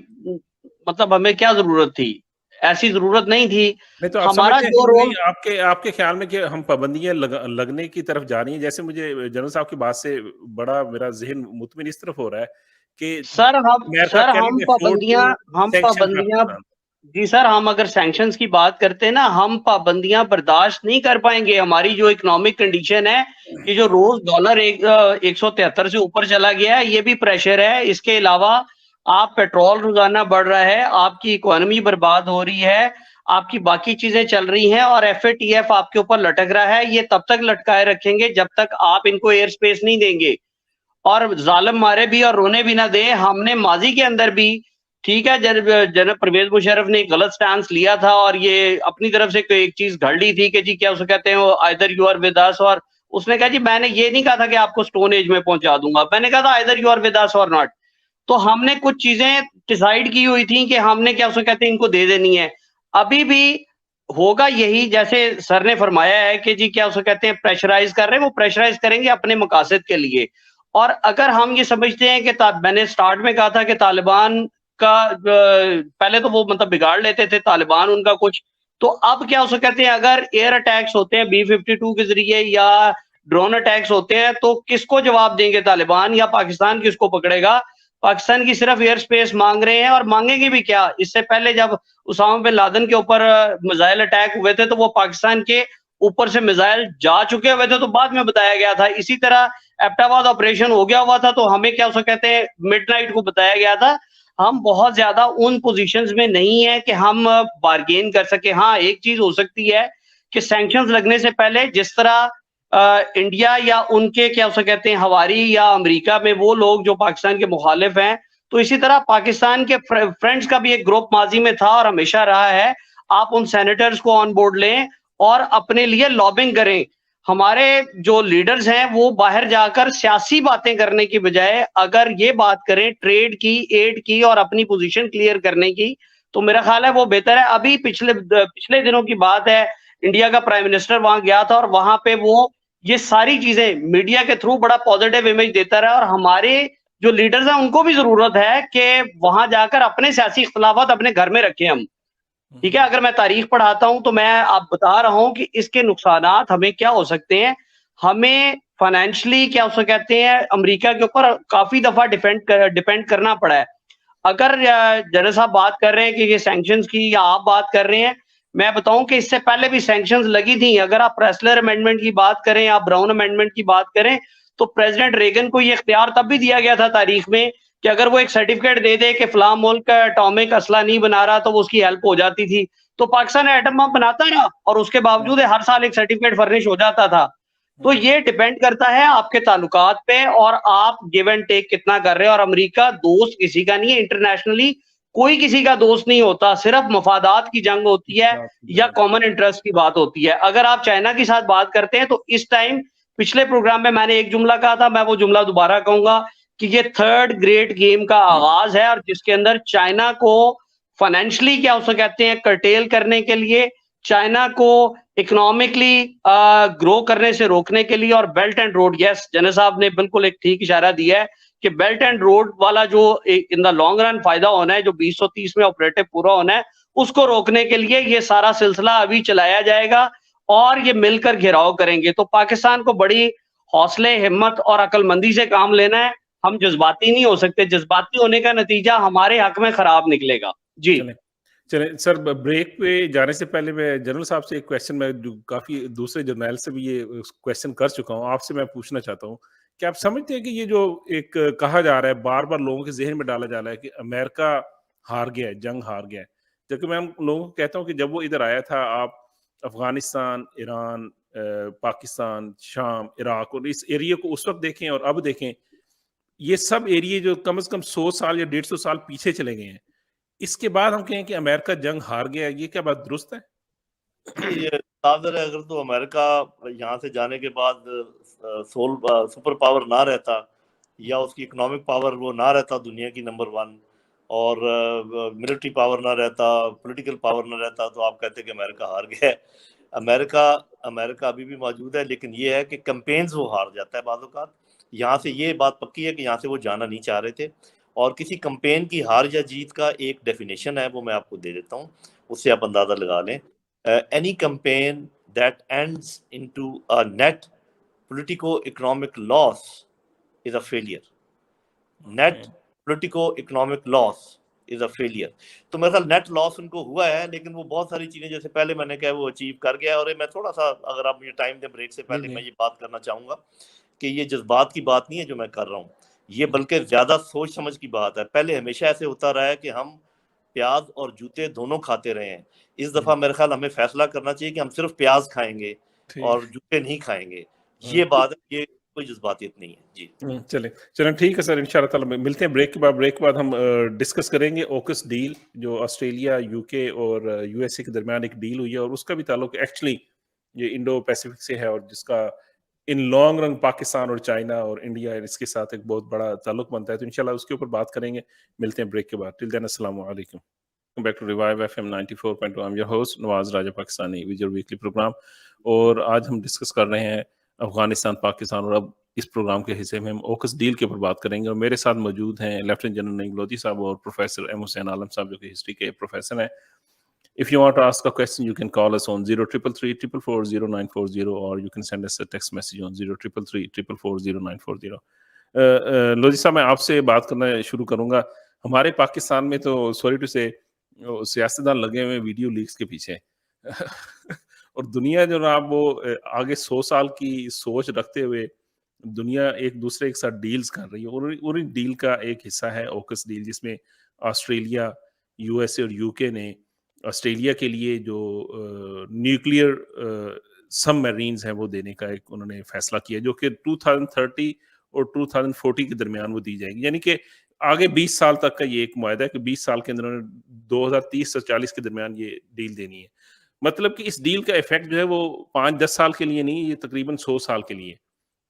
मतलब हमें क्या जरूरत थी, ऐसी जरूरत नहीं थी। नहीं तो हमारा जो रोल आपके ख्याल में कि हम पाबंदियां लगने की तरफ जा रही हैं, जैसे मुझे जनरल साहब की बात से बड़ा मेरा जहन मुतमिन इस तरफ हो रहा है कि सर हम पाबंदियां जी सर, हम अगर सैंक्शंस की बात करते हैं ना, हम पाबंदियां बर्दाश्त नहीं कर पाएंगे। हमारी जो इकोनॉमिक कंडीशन है कि जो रोज डॉलर 173 से ऊपर चला गया है, ये भी प्रेशर है। इसके अलावा आप पेट्रोल रोजाना बढ़ रहा है, आपकी इकोनॉमी बर्बाद हो रही है, आपकी बाकी चीजें चल रही हैं, और FATF आपके ऊपर लटक रहा है। ये तब तक लटकाए रखेंगे जब तक आप इनको एयर स्पेस नहीं देंगे, और जालिम मारे भी और रोने भी ना दे। हमने माजी के अंदर भी, ठीक है, जनरल परवेज मुशर्रफ ने गलत स्टैंड लिया था और ये अपनी तरफ से एक चीज घड़ ली थी कि जी क्या उसे कहते हैं, either you are with us, और उसने कहा जी मैंने ये नहीं कहा था कि आपको स्टोन एज में पहुंचा दूंगा, मैंने कहा था either you are with us और नॉट। तो हमने कुछ चीजें डिसाइड की हुई थी कि हमने क्या उसे कहते हैं इनको दे देनी है। अभी भी होगा यही, जैसे सर ने फरमाया है कि जी क्या उसे कहते हैं प्रेशराइज कर रहे हैं, वो प्रेशराइज करेंगे अपने मकासद के लिए। और अगर हम ये समझते हैं कि मैंने स्टार्ट में कहा था कि तालिबान का पहले तो वो मतलब बिगाड़ लेते थे तालिबान उनका कुछ, तो अब क्या उसको कहते हैं, अगर एयर अटैक्स होते हैं B-52 के जरिए या ड्रोन अटैक्स होते हैं तो किसको जवाब देंगे, तालिबान या पाकिस्तान किसको पकड़ेगा? पाकिस्तान की सिर्फ एयर स्पेस मांग रहे हैं, और मांगेंगे भी क्या? इससे पहले जब उसामा बिन लादेन के ऊपर मिसाइल अटैक हुए थे तो वो पाकिस्तान के ऊपर से मिसाइल जा चुके हुए थे, तो बाद में बताया गया था। इसी तरह एबटाबाद ऑपरेशन हो गया हुआ था तो हमें क्या उसको कहते हैं, मिडनाइट को बताया गया था। हम बहुत ज्यादा उन पोजीशंस में नहीं है कि हम बार्गेन कर सके। हाँ, एक चीज हो सकती है कि सैंक्शंस लगने से पहले जिस तरह इंडिया या उनके क्या उसे कहते हैं हवारी या अमेरिका में वो लोग जो पाकिस्तान के मुखालिफ हैं, तो इसी तरह पाकिस्तान के फ्रेंड्स का भी एक ग्रुप माजी में था और हमेशा रहा है। आप उन सेनेटर्स को ऑन बोर्ड लें और अपने लिए लॉबिंग करें। हमारे जो लीडर्स हैं वो बाहर जाकर सियासी बातें करने की बजाय अगर ये बात करें ट्रेड की, एड की और अपनी पोजीशन क्लियर करने की, तो मेरा ख्याल है वो बेहतर है। अभी पिछले दिनों की बात है, इंडिया का प्राइम मिनिस्टर वहां गया था और वहां पे वो ये सारी चीजें मीडिया के थ्रू बड़ा पॉजिटिव इमेज देता रहा, और हमारे जो लीडर्स हैं उनको भी जरूरत है कि वहां जाकर अपने सियासी इख्तलाफात अपने घर में रखें हम। ठीक है, अगर मैं तारीख पढ़ाता हूं तो मैं आप बता रहा हूं कि इसके नुकसानात हमें क्या हो सकते हैं। हमें फाइनेंशियली क्या उसको कहते हैं अमेरिका के ऊपर काफी दफा डिपेंड करना पड़ा है। अगर जनरल साहब बात कर रहे हैं कि ये सैंक्शंस की या आप बात कर रहे हैं, मैं बताऊं कि इससे पहले भी सैंक्शंस लगी थी। अगर आप प्रेसलर अमेंडमेंट की बात करें, आप ब्राउन अमेंडमेंट की बात करें, तो प्रेसिडेंट रेगन को ये इख्तियार तब भी दिया गया था तारीख में कि अगर वो एक सर्टिफिकेट दे दे कि फलां मुल्क एटॉमिक असला नहीं बना रहा तो वो उसकी हेल्प हो जाती थी। तो पाकिस्तान एटम बम बनाता रहा और उसके बावजूद हर साल एक सर्टिफिकेट फर्निश हो जाता था। तो ये डिपेंड करता है आपके ताल्लुकात पे और आप गिव एंड टेक कितना कर रहे हैं। और अमेरिका दोस्त किसी का नहीं है, इंटरनेशनली कोई किसी का दोस्त नहीं होता, सिर्फ मफादात की जंग होती है या कॉमन इंटरेस्ट की बात होती है। अगर आप चाइना के साथ बात करते हैं तो इस टाइम पिछले प्रोग्राम में मैंने एक जुमला कहा था, मैं वो जुमला दोबारा कहूंगा कि ये थर्ड ग्रेट गेम का आगाज है, और जिसके अंदर चाइना को फाइनेंशियली क्या उसे कहते हैं कर्टेल करने के लिए, चाइना को इकोनॉमिकली ग्रो करने से रोकने के लिए, और belt and road, yes general साहब ने बिल्कुल एक ठीक इशारा दिया है कि बेल्ट एंड रोड वाला जो इन द लॉन्ग रन फायदा होना है, जो 2030 में ऑपरेटिव पूरा होना है, उसको रोकने के लिए ये सारा सिलसिला अभी चलाया जाएगा और ये मिलकर घेराव करेंगे। तो पाकिस्तान को बड़ी हौसले, हिम्मत और अक्लमंदी से काम लेना है। हम जज्बाती नहीं हो सकते, जज्बाती होने का नतीजा हमारे हक में खराब निकलेगा। जी चले सर, ब्रेक पे जाने से पहले मैं जनरल साहब से एक क्वेश्चन, मैं काफी दूसरे जर्नल से भी ये क्वेश्चन कर चुका हूँ, आपसे मैं पूछना चाहता हूँ कि आप समझते हैं कि ये जो एक कहा जा रहा है, बार बार लोगों के जहन में डाला जा रहा है कि अमेरिका हार गया है, जंग हार गया है, जबकि मैं लोगों को कहता हूँ कि जब वो इधर आया था, आप अफगानिस्तान, ईरान, पाकिस्तान, शाम, इराक और इस एरिया को उस वक्त देखें और अब देखें, ये सब एरिया जो कम से कम 100 साल या 150 साल पीछे चले गए हैं, इसके बाद हम कहें कि अमेरिका जंग हार गया, ये क्या बात दुरुस्त है? ये सावधान है, अगर तो अमेरिका यहाँ से जाने के बाद सुपर पावर ना रहता या उसकी इकोनॉमिक पावर वो ना रहता दुनिया की नंबर 1, और मिलिट्री पावर ना रहता, पॉलिटिकल पावर ना रहता, तो आप कहते कि अमेरिका हार गया है। अमेरिका अभी भी मौजूद है, लेकिन ये है कि कैंपेन्स वो हार जाता है बाज़ औक़ात। यहाँ से ये बात पक्की है कि यहाँ से वो जाना नहीं चाह रहे थे, और किसी कैंपेन की हार या जीत का एक डेफिनेशन है, वो मैं आपको दे देता हूँ, उससे आप अंदाज़ा लगा लें। Any campaign that ends into a net politico-economic loss is a failure. Net politico-economic loss is a failure. तो मेरे ख्याल नेट लॉस उनको हुआ है, लेकिन वो बहुत सारी चीजें जैसे पहले मैंने कहा वो अचीव कर गया। और मैं थोड़ा सा, अगर आप मुझे टाइम दें ब्रेक से पहले, मैं ये बात करना चाहूंगा कि ये जज्बात की बात नहीं है जो मैं कर रहा हूँ, ये बल्कि ज्यादा सोच समझ की बात है। पहले हमेशा ऐसे होता रहा है कि हम प्याज और जूते दोनों खाते रहे हैं। इस दफा मेरे ख्याल हमें फैसला करना चाहिए कि हम सिर्फ प्याज खाएंगे और जूते नहीं खाएंगे। ये बात है, ये कोई जज्बातियत नहीं है। जी चलें ठीक है सर, इंशाल्लाह ताला मिलते हैं ब्रेक के बाद। ब्रेक के बाद हम डिस्कस करेंगे ऑकस डील, जो ऑस्ट्रेलिया, यूके और यूएसए के दरमियान एक डील हुई है, और उसका भी ताल्लुक एक्चुअली ये इंडो पैसिफिक से है, और जिसका इन लॉन्ग रन पाकिस्तान और चाइना और इंडिया इसके साथ एक बहुत बड़ा ताल्लुक बनता है। तो इंशाल्लाह उसके ऊपर बात करेंगे। मिलते हैं ब्रेक के बाद। टिल देन अस्सलाम वालेकुम, back to revive FM 94.2। I am your host Nawaz Raja Pakistani with your weekly programme, और आज हम डिस्कस कर रहे हैं अफगानिस्तान, पाकिस्तान और अब इस प्रोग्राम के हिस्से में हम ऑकस डील के ऊपर बात करेंगे और मेरे साथ मौजूद हैं लेफ्टिनेंट जनरल नईम लोधी साहब और प्रोफेसर एम हुसैन आलम साहब जो कि हिस्ट्री के प्रोफेसर हैं। If you want to ask a question, you can call us on 0333 444 0940 or you can send us a text message on 0333 444 0940। Lodhi साहब, मैं आपसे बात करना शुरू करूंगा। हमारे पाकिस्तान में तो सॉरी टू से सियासतदान लगे हुए हैं वीडियो लीक्स के पीछे और दुनिया जो ना वो आगे 100 साल की सोच रखते हुए दुनिया एक दूसरे के साथ डील्स कर रही है और इन डील का एक हिस्सा है ऑकस डील, जिसमें ऑस्ट्रेलिया, यूएसए और यूके ने ऑस्ट्रेलिया के लिए जो न्यूक्लियर सबमरीन्स हैं वो देने का एक उन्होंने फैसला किया, जो कि 2030 और 2040 के दरमियान वो दी जाएगी। यानी कि आगे 20 साल तक का ये एक मुआहदा है कि 20 साल के अंदर उन्होंने 2030 से 40 के दरमियान ये डील देनी है। मतलब कि इस डील का इफेक्ट जो है वो 5-10 साल के लिए नहीं, ये तकरीबन 100 साल के लिए।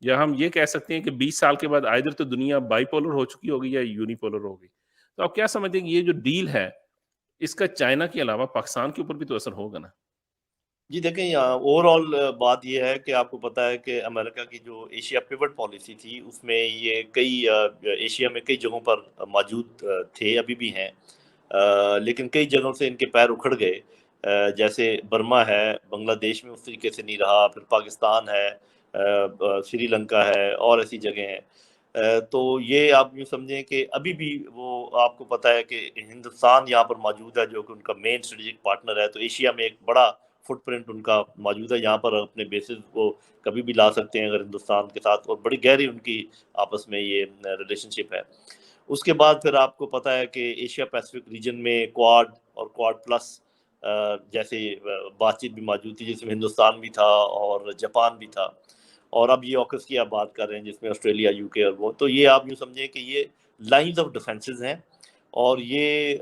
या हम ये कह सकते हैं कि 20 साल के बाद आइदर तो दुनिया बाइपोलर हो चुकी होगी या यूनिपोलर होगी। तो आप क्या समझते हैं कि ये जो डील है, इसका चाइना के अलावा पाकिस्तान के ऊपर भी तो असर होगा ना? जी देखें, यहाँ ओवरऑल बात ये है कि आपको पता है कि अमेरिका की जो एशिया पिवट पॉलिसी थी उसमें ये कई एशिया में कई जगहों पर मौजूद थे, अभी भी हैं, लेकिन कई जगहों से इनके पैर उखड़ गए। जैसे बर्मा है, बांग्लादेश में उस तरीके से नहीं रहा, फिर पाकिस्तान है, श्रीलंका है और ऐसी जगह हैं। तो ये आप यूँ समझें कि अभी भी वो आपको पता है कि हिंदुस्तान यहाँ पर मौजूद है जो कि उनका मेन स्ट्रेटेजिक पार्टनर है, तो एशिया में एक बड़ा फुटप्रिंट उनका मौजूद है, यहाँ पर अपने बेसिस वो कभी भी ला सकते हैं अगर हिंदुस्तान के साथ, और बड़ी गहरी उनकी आपस में ये रिलेशनशिप है। उसके बाद फिर आपको पता है कि एशिया पैसिफिक रीजन में क्वाड और क्वाड प्लस जैसे बातचीत भी मौजूद थी, जिसमें हिंदुस्तान भी था और जापान भी था, और अब ये ऑकस की आप बात कर रहे हैं जिसमें ऑस्ट्रेलिया, यूके और वो। तो ये आप यूँ समझें कि ये लाइंस ऑफ डिफेंसेस हैं और ये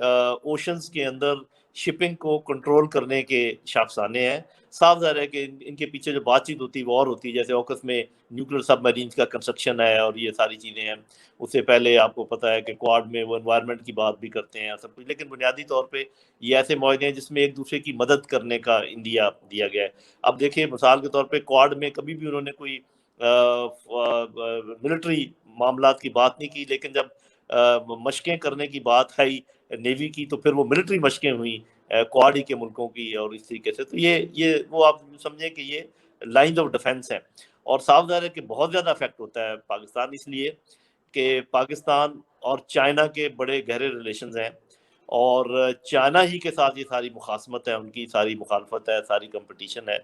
ओशंस के अंदर शिपिंग को कंट्रोल करने के शाफसाने हैं। साफ ज़ाहिर है कि इनके पीछे जो बातचीत होती है वो और होती है, जैसे ऑकस में न्यूक्लियर सबमरीन्स का कंस्ट्रक्शन है और ये सारी चीज़ें हैं। उससे पहले आपको पता है कि क्वाड में वो एनवायरनमेंट की बात भी करते हैं और सब कुछ, लेकिन बुनियादी तौर पे ये ऐसे माहदे हैं जिसमें एक दूसरे की मदद करने का इंदिया दिया गया है। अब देखिए, मिसाल के तौर पे क्वाड में कभी भी उन्होंने कोई मिलिट्री मामलात की बात नहीं की, लेकिन जब मशकें करने की बात आई नेवी की, तो फिर वो मिलिट्री मशकें हुई क्वाड ही के मुल्कों की और इस तरीके से। तो ये वो आप समझें कि ये लाइंस ऑफ डिफेंस हैं, और साफ ज़ाहिर है कि बहुत ज़्यादा इफेक्ट होता है पाकिस्तान, इसलिए कि पाकिस्तान और चाइना के बड़े गहरे रिलेशंस हैं और चाइना ही के साथ ये सारी मुखासमत है, उनकी सारी मुखालफत है, सारी कंपटीशन है।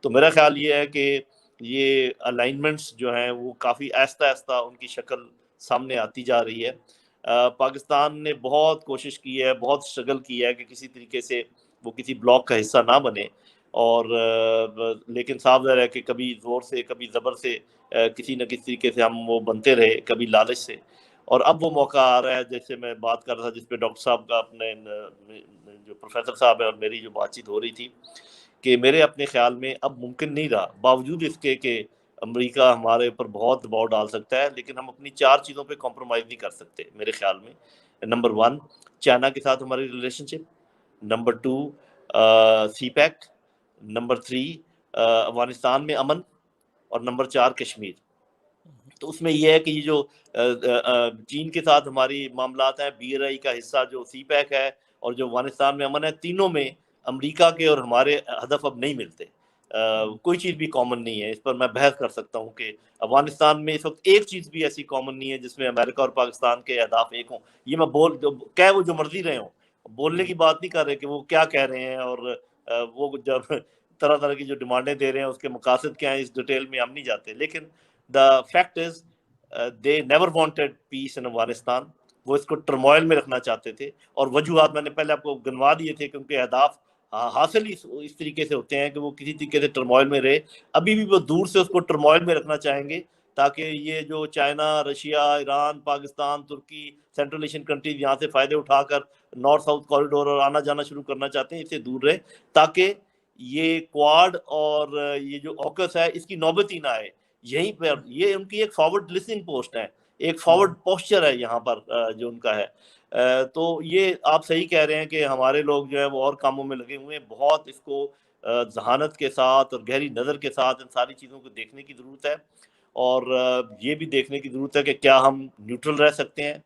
तो मेरा ख्याल ये है कि ये अलाइनमेंट्स जो हैं वो काफ़ी आहिस्ता आहिस्ता उनकी शक्ल सामने आती जा रही है। पाकिस्तान ने बहुत कोशिश की है, बहुत स्ट्रगल किया है कि किसी तरीके से वो किसी ब्लॉक का हिस्सा ना बने, और लेकिन साफ ज़ाहिर है कि कभी ज़ोर से, कभी ज़बर से, किसी न किसी तरीके से हम वो बनते रहे, कभी लालच से। और अब वो मौका आ रहा है, जैसे मैं बात कर रहा था जिस पे डॉक्टर साहब का अपने जो प्रोफेसर साहब है और मेरी जो बातचीत हो रही थी, कि मेरे अपने ख्याल में अब मुमकिन नहीं रहा, बावजूद इसके कि अमेरिका हमारे ऊपर बहुत दबाव डाल सकता है, लेकिन हम अपनी 4 चीज़ों पे कॉम्प्रोमाइज़ नहीं कर सकते मेरे ख्याल में। नंबर 1, चाइना के साथ हमारी relationship, number 2 CPEC, number 3 Afghanistan में अमन, और नंबर 4 कश्मीर। तो उसमें ये है कि ये जो चीन के साथ हमारी मामलात हैं, BRI का हिस्सा जो सीपैक है और जो अफ़गानिस्तान में अमन है, तीनों में अमेरिका के और हमारे हदफ अब नहीं मिलते। कोई चीज़ भी कॉमन नहीं है, इस पर मैं बहस कर सकता हूँ कि अफ़गानिस्तान में इस वक़्त एक चीज़ भी ऐसी कॉमन नहीं है जिसमें अमेरिका और पाकिस्तान के अहदाफ एक हों। ये मैं कह वो जो मर्ज़ी रहे हों, बोलने की बात नहीं कर रहे कि वो क्या कह रहे हैं, और वो जब तरह-तरह की जो डिमांडें दे रहे हैं उसके मकासद क्या हैं, इस डिटेल में हम नहीं जाते। लेकिन the fact is they never wanted peace in Afghanistan. वो इसको टर्मोइल में रखना चाहते थे, और वजूहात मैंने पहले आपको गिनवा दिए थे कि उनके अहदाफ हासिल इस तरीके से होते हैं कि वो किसी तरीके से टर्मोइल में रहे। अभी भी वो दूर से उसको टर्मोइल में रखना चाहेंगे, ताकि ये जो चाइना, रशिया, ईरान, पाकिस्तान, तुर्की, सेंट्रल एशियन कंट्रीज यहाँ से फ़ायदे उठाकर नॉर्थ साउथ कॉरिडोर और आना-जाना शुरू करना चाहते हैं, इससे दूर रहे, ताकि ये क्वाड और ये जो ऑकस है इसकी नौबत ही ना आए। यहीं पर ये उनकी एक फॉरवर्ड लिसनिंग पोस्ट है, एक फॉरवर्ड पोस्चर है यहाँ पर जो उनका है। तो ये आप सही कह रहे हैं कि हमारे लोग जो है वो और कामों में लगे हुए हैं, बहुत इसको ज़हानत के साथ और गहरी नज़र के साथ इन सारी चीज़ों को देखने की ज़रूरत है। और ये भी देखने की जरूरत है कि क्या हम न्यूट्रल रह सकते हैं।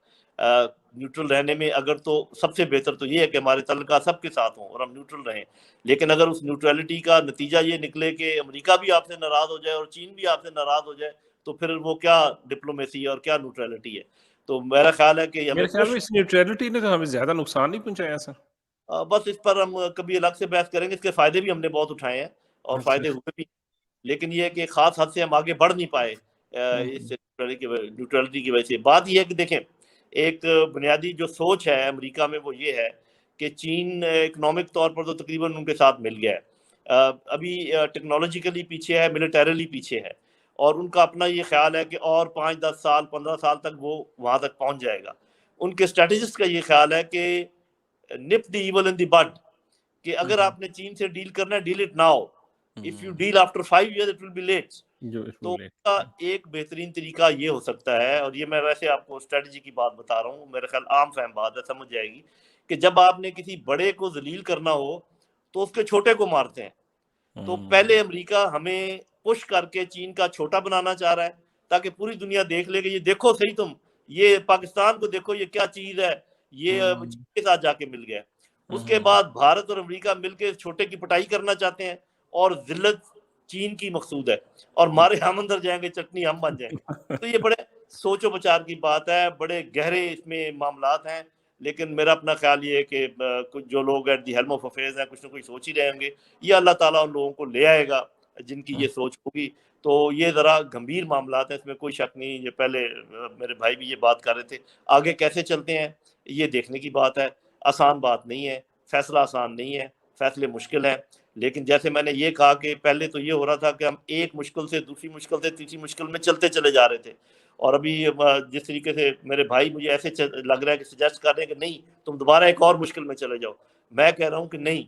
न्यूट्रल रहने में अगर तो सबसे बेहतर तो ये है कि हमारे तल्लुकात सबके साथ हों और हम न्यूट्रल रहें, लेकिन अगर उस न्यूट्रलिटी का नतीजा ये निकले कि अमेरिका भी आपसे नाराज हो जाए और चीन भी आपसे नाराज हो जाए, तो फिर वो क्या डिप्लोमेसी है और क्या न्यूट्रलिटी है। तो मेरा ख्याल है कि हमें मेरे ख्याल में इस न्यूट्रलिटी ने तो हमें ज़्यादा नुकसान नहीं पहुँचाया सर। बस इस पर हम कभी अलग से बहस करेंगे। इसके फायदे भी हमने बहुत उठाए हैं और अच्छा। फायदे हुए भी, लेकिन ये है कि खास हद से हम आगे बढ़ नहीं पाए इस न्यूट्रलिटी की वजह से। बात यह है कि देखें, एक बुनियादी जो सोच है अमेरिका में वो ये है कि चीन इकोनॉमिक तौर पर तो तकरीबन उनके साथ मिल गया है, अभी टेक्नोलॉजिकली पीछे है, मिलिटरीली पीछे है, और उनका अपना ये ख्याल है कि और 5-10 साल 15 साल तक वो वहाँ तक पहुँच जाएगा। उनके स्ट्रेटजिस्ट का ये ख्याल है कि nip the evil in the bud, कि अगर आपने चीन से डील करना है, deal it now, if you deal after 5 years it will be late. तो उसका एक बेहतरीन तरीका ये हो सकता है, और ये मैं वैसे आपको स्ट्रेटजी की बात बता रहा हूँ, मेरे ख्याल आम फहम बात है, समझ जाएगी, कि जब आपने किसी बड़े को जलील करना हो तो उसके छोटे को मारते हैं। तो पहले अमेरिका हमें पुश करके चीन का छोटा बनाना चाह रहा है, ताकि पूरी दुनिया देख ले कि ये देखो सही, तुम ये पाकिस्तान को देखो, ये क्या चीज है, ये चीन के साथ जाके मिल गया। उसके बाद भारत और अमेरिका मिलकर छोटे की पिटाई करना चाहते हैं, और जिल्लत चीन की मकसूद है, और मारे हम अंदर जाएंगे, चटनी हम बन जाएंगे। तो ये बड़े सोचो विचार की बात है, बड़े गहरे इसमें मामलात हैं, लेकिन मेरा अपना ख्याल ये है कि कुछ जो लोग at the helm of affairs हैं, कुछ ना कुछ सोच ही रहे होंगे, ये अल्लाह ताला उन लोगों को ले आएगा जिनकी ये सोच होगी। तो ये ज़रा गंभीर मामलात हैं, इसमें कोई शक नहीं। ये पहले मेरे भाई भी ये बात कर रहे थे, आगे कैसे चलते हैं ये देखने की बात है। आसान बात नहीं है, फैसला आसान नहीं है, फैसले मुश्किल हैं, लेकिन जैसे मैंने ये कहा कि पहले तो ये हो रहा था कि हम एक मुश्किल से दूसरी मुश्किल से तीसरी मुश्किल में चलते चले जा रहे थे, और अभी जिस तरीके से मेरे भाई मुझे ऐसे लग रहा है कि सजेस्ट कर रहे हैं कि नहीं तुम दोबारा एक और मुश्किल में चले जाओ, मैं कह रहा हूँ कि नहीं,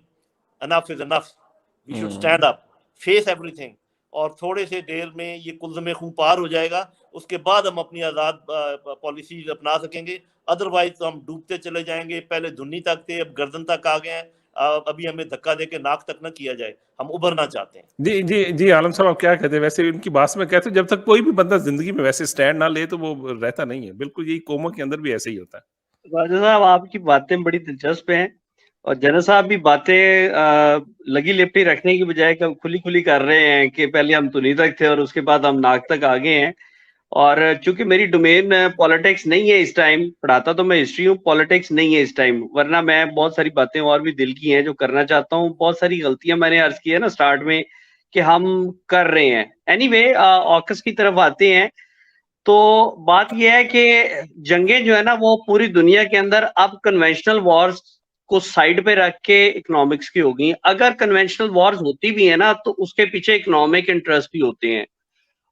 enough is enough, we should stand up, face everything, और थोड़े से देर में ये कुल्ज़मे खूं पार हो जाएगा, उसके बाद हम अपनी आज़ाद पॉलिसीज अपना सकेंगे। अदरवाइज तो हम डूबते चले जाएंगे, पहले धुन्नी तक थे, अब गर्दन तक आ गए हैं, अभी हमें धक्का देके नाक तक ना किया जाए, हम उभरना चाहते हैं। जी, जी, जी, आलम साहब आप क्या कहते हैं? वैसे उनकी बात से मैं कहता हूँ जब तक कोई भी बंदा ज़िंदगी में वैसे स्टैंड ना ले तो वो रहता नहीं है। बिल्कुल यही कौमों के अंदर भी ऐसे ही होता है। राजा साहब आपकी बातें बड़ी दिलचस्प हैं, और जनरल साहब भी बातें लगी लिपटी रखने की बजाय खुली खुली कर रहे हैं कि पहले हम तुनी तक थे और उसके बाद हम नाक तक आ गए हैं। और चूंकि मेरी डोमेन पॉलिटिक्स नहीं है इस टाइम, पढ़ाता तो मैं हिस्ट्री हूँ, पॉलिटिक्स नहीं है इस टाइम, वरना मैं बहुत सारी बातें और भी दिल की हैं जो करना चाहता हूँ। बहुत सारी गलतियां मैंने अर्ज की है ना स्टार्ट में कि हम कर रहे हैं। एनीवे ऑकस की तरफ आते हैं, तो बात यह है कि जंगें जो है ना वो पूरी दुनिया के अंदर अब कन्वेंशनल वॉर्स को साइड पे रख के इकोनॉमिक्स की होगी। अगर कन्वेंशनल वॉर्स होती भी है ना तो उसके पीछे इकोनॉमिक इंटरेस्ट भी होते हैं।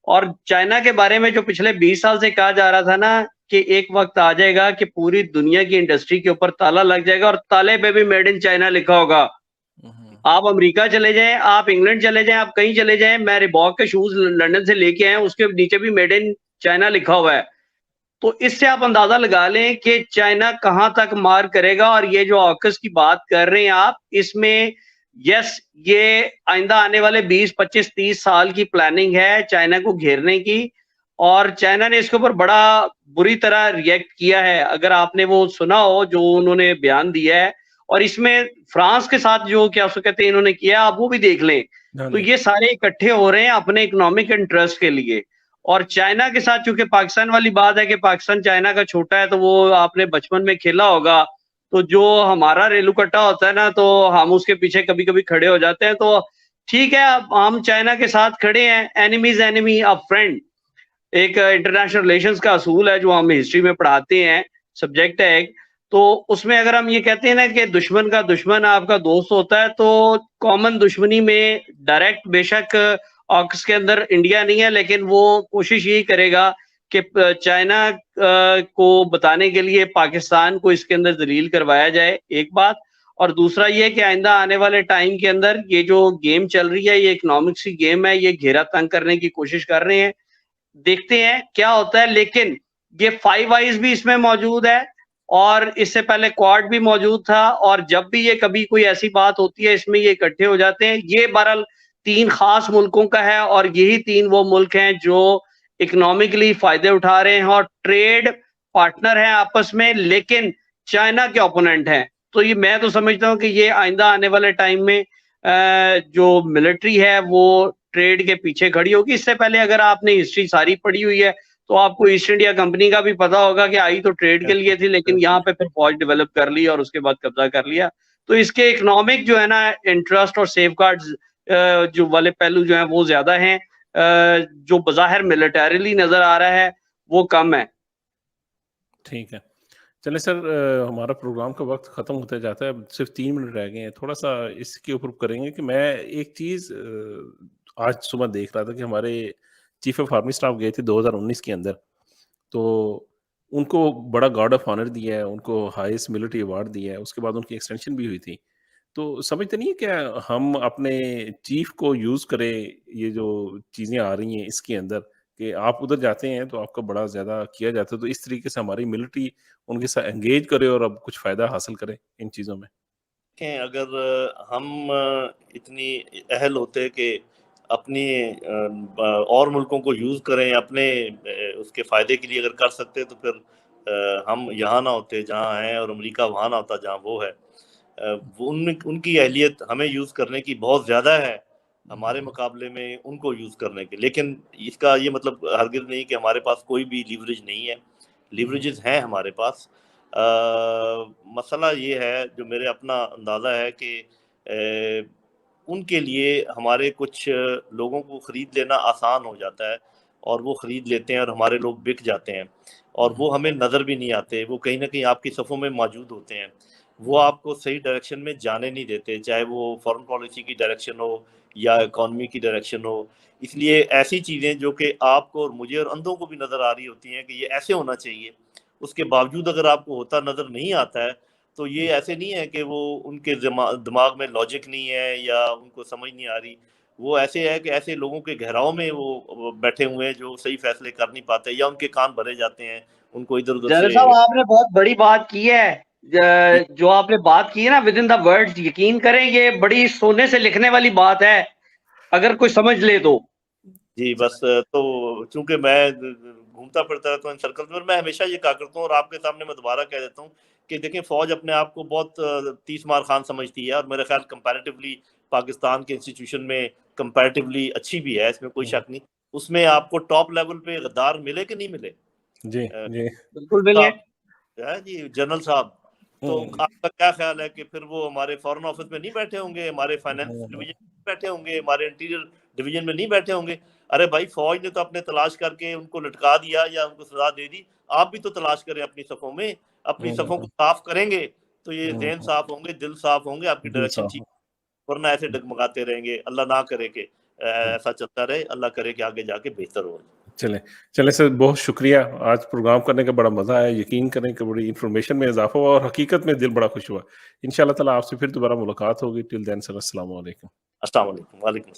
और चाइना के बारे में जो पिछले 20 साल से कहा जा रहा था ना कि एक वक्त आ जाएगा कि पूरी दुनिया की इंडस्ट्री के ऊपर ताला लग जाएगा और ताले पे भी मेड इन चाइना लिखा होगा। आप अमेरिका चले जाएं, आप इंग्लैंड चले जाएं, आप कहीं चले जाएं, मैं रिबॉक के शूज लंदन से लेके आया, उसके नीचे भी मेड इन चाइना लिखा हुआ है। तो इससे आप अंदाजा लगा लें कि चाइना कहां तक मार करेगा। और ये जो ऑकस की बात कर रहे हैं आप, इसमें यस, ये आइंदा आने वाले 20, 25, 30 साल की प्लानिंग है चाइना को घेरने की, और चाइना ने इसके ऊपर बड़ा बुरी तरह रिएक्ट किया है। अगर आपने वो सुना हो जो उन्होंने बयान दिया है, और इसमें फ्रांस के साथ जो क्या उसको कहते हैं इन्होंने किया, आप वो भी देख लें। तो ये सारे इकट्ठे हो रहे हैं अपने इकोनॉमिक इंटरेस्ट के लिए। और चाइना के साथ चूंकि पाकिस्तान वाली बात है कि पाकिस्तान चाइना का छोटा है, तो वो आपने बचपन में खेला होगा, तो जो हमारा रेलू कट्टा होता है ना तो हम उसके पीछे कभी कभी खड़े हो जाते हैं। तो ठीक है, हम चाइना के साथ खड़े हैं, एनिमीज एनिमी अ फ्रेंड, एक इंटरनेशनल रिलेशंस का असूल है जो हम हिस्ट्री में पढ़ाते हैं, सब्जेक्ट है एक। तो उसमें अगर हम ये कहते हैं ना कि दुश्मन का दुश्मन आपका दोस्त होता है, तो कॉमन दुश्मनी में डायरेक्ट बेशक ऑक्स के अंदर इंडिया नहीं है, लेकिन वो कोशिश यही करेगा कि चाइना को बताने के लिए पाकिस्तान को इसके अंदर दलील करवाया जाए, एक बात। और दूसरा ये कि आइंदा आने वाले टाइम के अंदर ये जो गेम चल रही है, ये इकोनॉमिक्स की गेम है, ये घेरा तंग करने की कोशिश कर रहे हैं, देखते हैं क्या होता है। लेकिन ये फाइव आइज भी इसमें मौजूद है, और इससे पहले क्वाड भी मौजूद था, और जब भी ये कभी कोई ऐसी बात होती है इसमें ये इकट्ठे हो जाते हैं। ये बहरहाल 3 खास मुल्कों का है, और यही 3 वो मुल्क हैं जो इकोनॉमिकली फायदे उठा रहे हैं और ट्रेड पार्टनर हैं आपस में, लेकिन चाइना के ओपोनेंट हैं। तो ये मैं तो समझता हूँ कि ये आइंदा आने वाले टाइम में जो मिलिट्री है वो ट्रेड के पीछे खड़ी होगी। इससे पहले अगर आपने हिस्ट्री सारी पढ़ी हुई है तो आपको ईस्ट इंडिया कंपनी का भी पता होगा कि आई तो ट्रेड के लिए थी, लेकिन यहाँ पे फिर फौज डेवलप कर ली और उसके बाद कब्जा कर लिया। तो इसके इकोनॉमिक जो है ना इंटरेस्ट और सेफगार्ड्स जो वाले पहलू जो हैं वो ज्यादा हैं, जो बज़ाहिर मिलिटरीली नजर आ रहा है वो कम है। ठीक है। चलिए सर, हमारा प्रोग्राम का वक्त ख़त्म होते जाता है, अब सिर्फ 3 मिनट रह गए हैं। थोड़ा-सा इसके ऊपर करेंगे कि मैं एक चीज़ आज सुबह देख रहा था कि हमारे चीफ ऑफ आर्मी स्टाफ गए थे 2019 के अंदर, तो उनको बड़ा गार्ड ऑफ ऑनर दिया है, उनको हाईएस्ट मिलिट्री अवार्ड दिया है, उसके बाद उनकी एक्सटेंशन भी हुई थी। तो समझते नहीं है क्या हम अपने चीफ को यूज़ करें, ये जो चीज़ें आ रही हैं इसके अंदर, कि आप उधर जाते हैं तो आपका बड़ा ज़्यादा किया जाता है, तो इस तरीके से हमारी मिलिट्री उनके साथ एंगेज करे और अब कुछ फ़ायदा हासिल करे इन चीज़ों में? देखें, अगर हम इतनी अहल होते कि अपनी और मुल्कों को यूज़ करें अपने उसके फ़ायदे के लिए अगर कर सकते तो फिर हम यहाँ ना होते जहाँ हैं और अमेरिका वहाँ ना होता जहाँ वो है। उनकी अहलियत हमें यूज़ करने की बहुत ज़्यादा है हमारे मुकाबले में उनको यूज़ करने के। लेकिन इसका ये मतलब हरगिज़ नहीं कि हमारे पास कोई भी लीवरेज नहीं है, लीवरेजेस हैं हमारे पास। मसला ये है जो मेरे अपना अंदाज़ा है कि उनके लिए हमारे कुछ लोगों को ख़रीद लेना आसान हो जाता है और वो ख़रीद लेते हैं और हमारे लोग बिक जाते हैं और वो हमें नज़र भी नहीं आते। वो कहीं न कहीं आपकी सफ़ों में मौजूद होते हैं। वो आपको सही डायरेक्शन में जाने नहीं देते, चाहे वो फ़ॉरेन पॉलिसी की डायरेक्शन हो या इकॉनमी की डायरेक्शन हो। इसलिए ऐसी चीज़ें जो कि आपको और मुझे और अंधों को भी नज़र आ रही होती हैं कि ये ऐसे होना चाहिए, उसके बावजूद अगर आपको होता नज़र नहीं आता है, तो ये ऐसे नहीं है कि वो उनके दिमाग में लॉजिक नहीं है या उनको समझ नहीं आ रही। वो ऐसे है कि ऐसे लोगों के घेराव में वो बैठे हुए हैं जो सही फैसले कर नहीं पाते या उनके कान भरे जाते हैं, उनको इधर-उधर जैनब से। साहब आपने बहुत बड़ी बात की है, जो आपने बात की है ना विद इन द वर्ड्स, यकीन करें ये बड़ी सोने से लिखने वाली बात है अगर कोई समझ ले तो। जी, बस तो चूँकि मैं घूमता फिरता रहता हूँ इन सर्कल्स में और मैं हमेशा ये कहा करता हूँ और आपके सामने मैं दोबारा कह देता हूँ कि देखिए फ़ौज अपने आप को बहुत 30 मार खान समझती है और मेरे ख़्याल कंपैरेटिवली पाकिस्तान के इंस्टीट्यूशन में कंपैरेटिवली अच्छी भी है, इसमें कोई शक नहीं। उसमें आपको टॉप लेवल पे गद्दार मिले कि नहीं मिले? जी, जी। बिल्कुल मिले। साहब है जी, जनरल साहब, तो हुँ, आपका क्या ख़्याल है कि फिर वो हमारे फ़ॉरेन ऑफ़िस में नहीं बैठे होंगे, हमारे फाइनेंस हुँ, डिवीज़न में बैठे होंगे, हमारे इंटीरियर डिवीज़न में नहीं बैठे होंगे? अरे भाई फ़ौज ने तो अपने तलाश करके उनको लटका दिया या उनको सज़ा दे दी, आप भी तो तलाश करें अपनी सफ़ों में, अपनी हुँ, सफ़ों को हुँ, साफ़ करेंगे, तो ये हुँ, ज़हन हुँ। साफ़ होंगे, दिल साफ़ होंगे, आपकी दिल डायरेक्शन साफ़ ठीक, हो। वरना ऐसे डगमगाते रहेंगे। अल्लाह ना करे कि हुँ। ऐसा चलता रहे, अल्लाह करे कि आगे जाके बेहतर हो। चलें, चलें सर, बहुत शुक्रिया। आज प्रोग्राम करने का बड़ा मज़ा आया। यकीन करें कि बड़ी इन्फॉर्मेशन में इज़ाफ़ा हुआ और हकीकत में दिल बड़ा खुश हुआ। इंशाअल्लाह ताला आपसे फिर दोबारा मुलाकात होगी। टिल देन सर, अस्सलामु अलैकुम। अस्सलाम वालेकुम। वालेकुम अस्सलाम।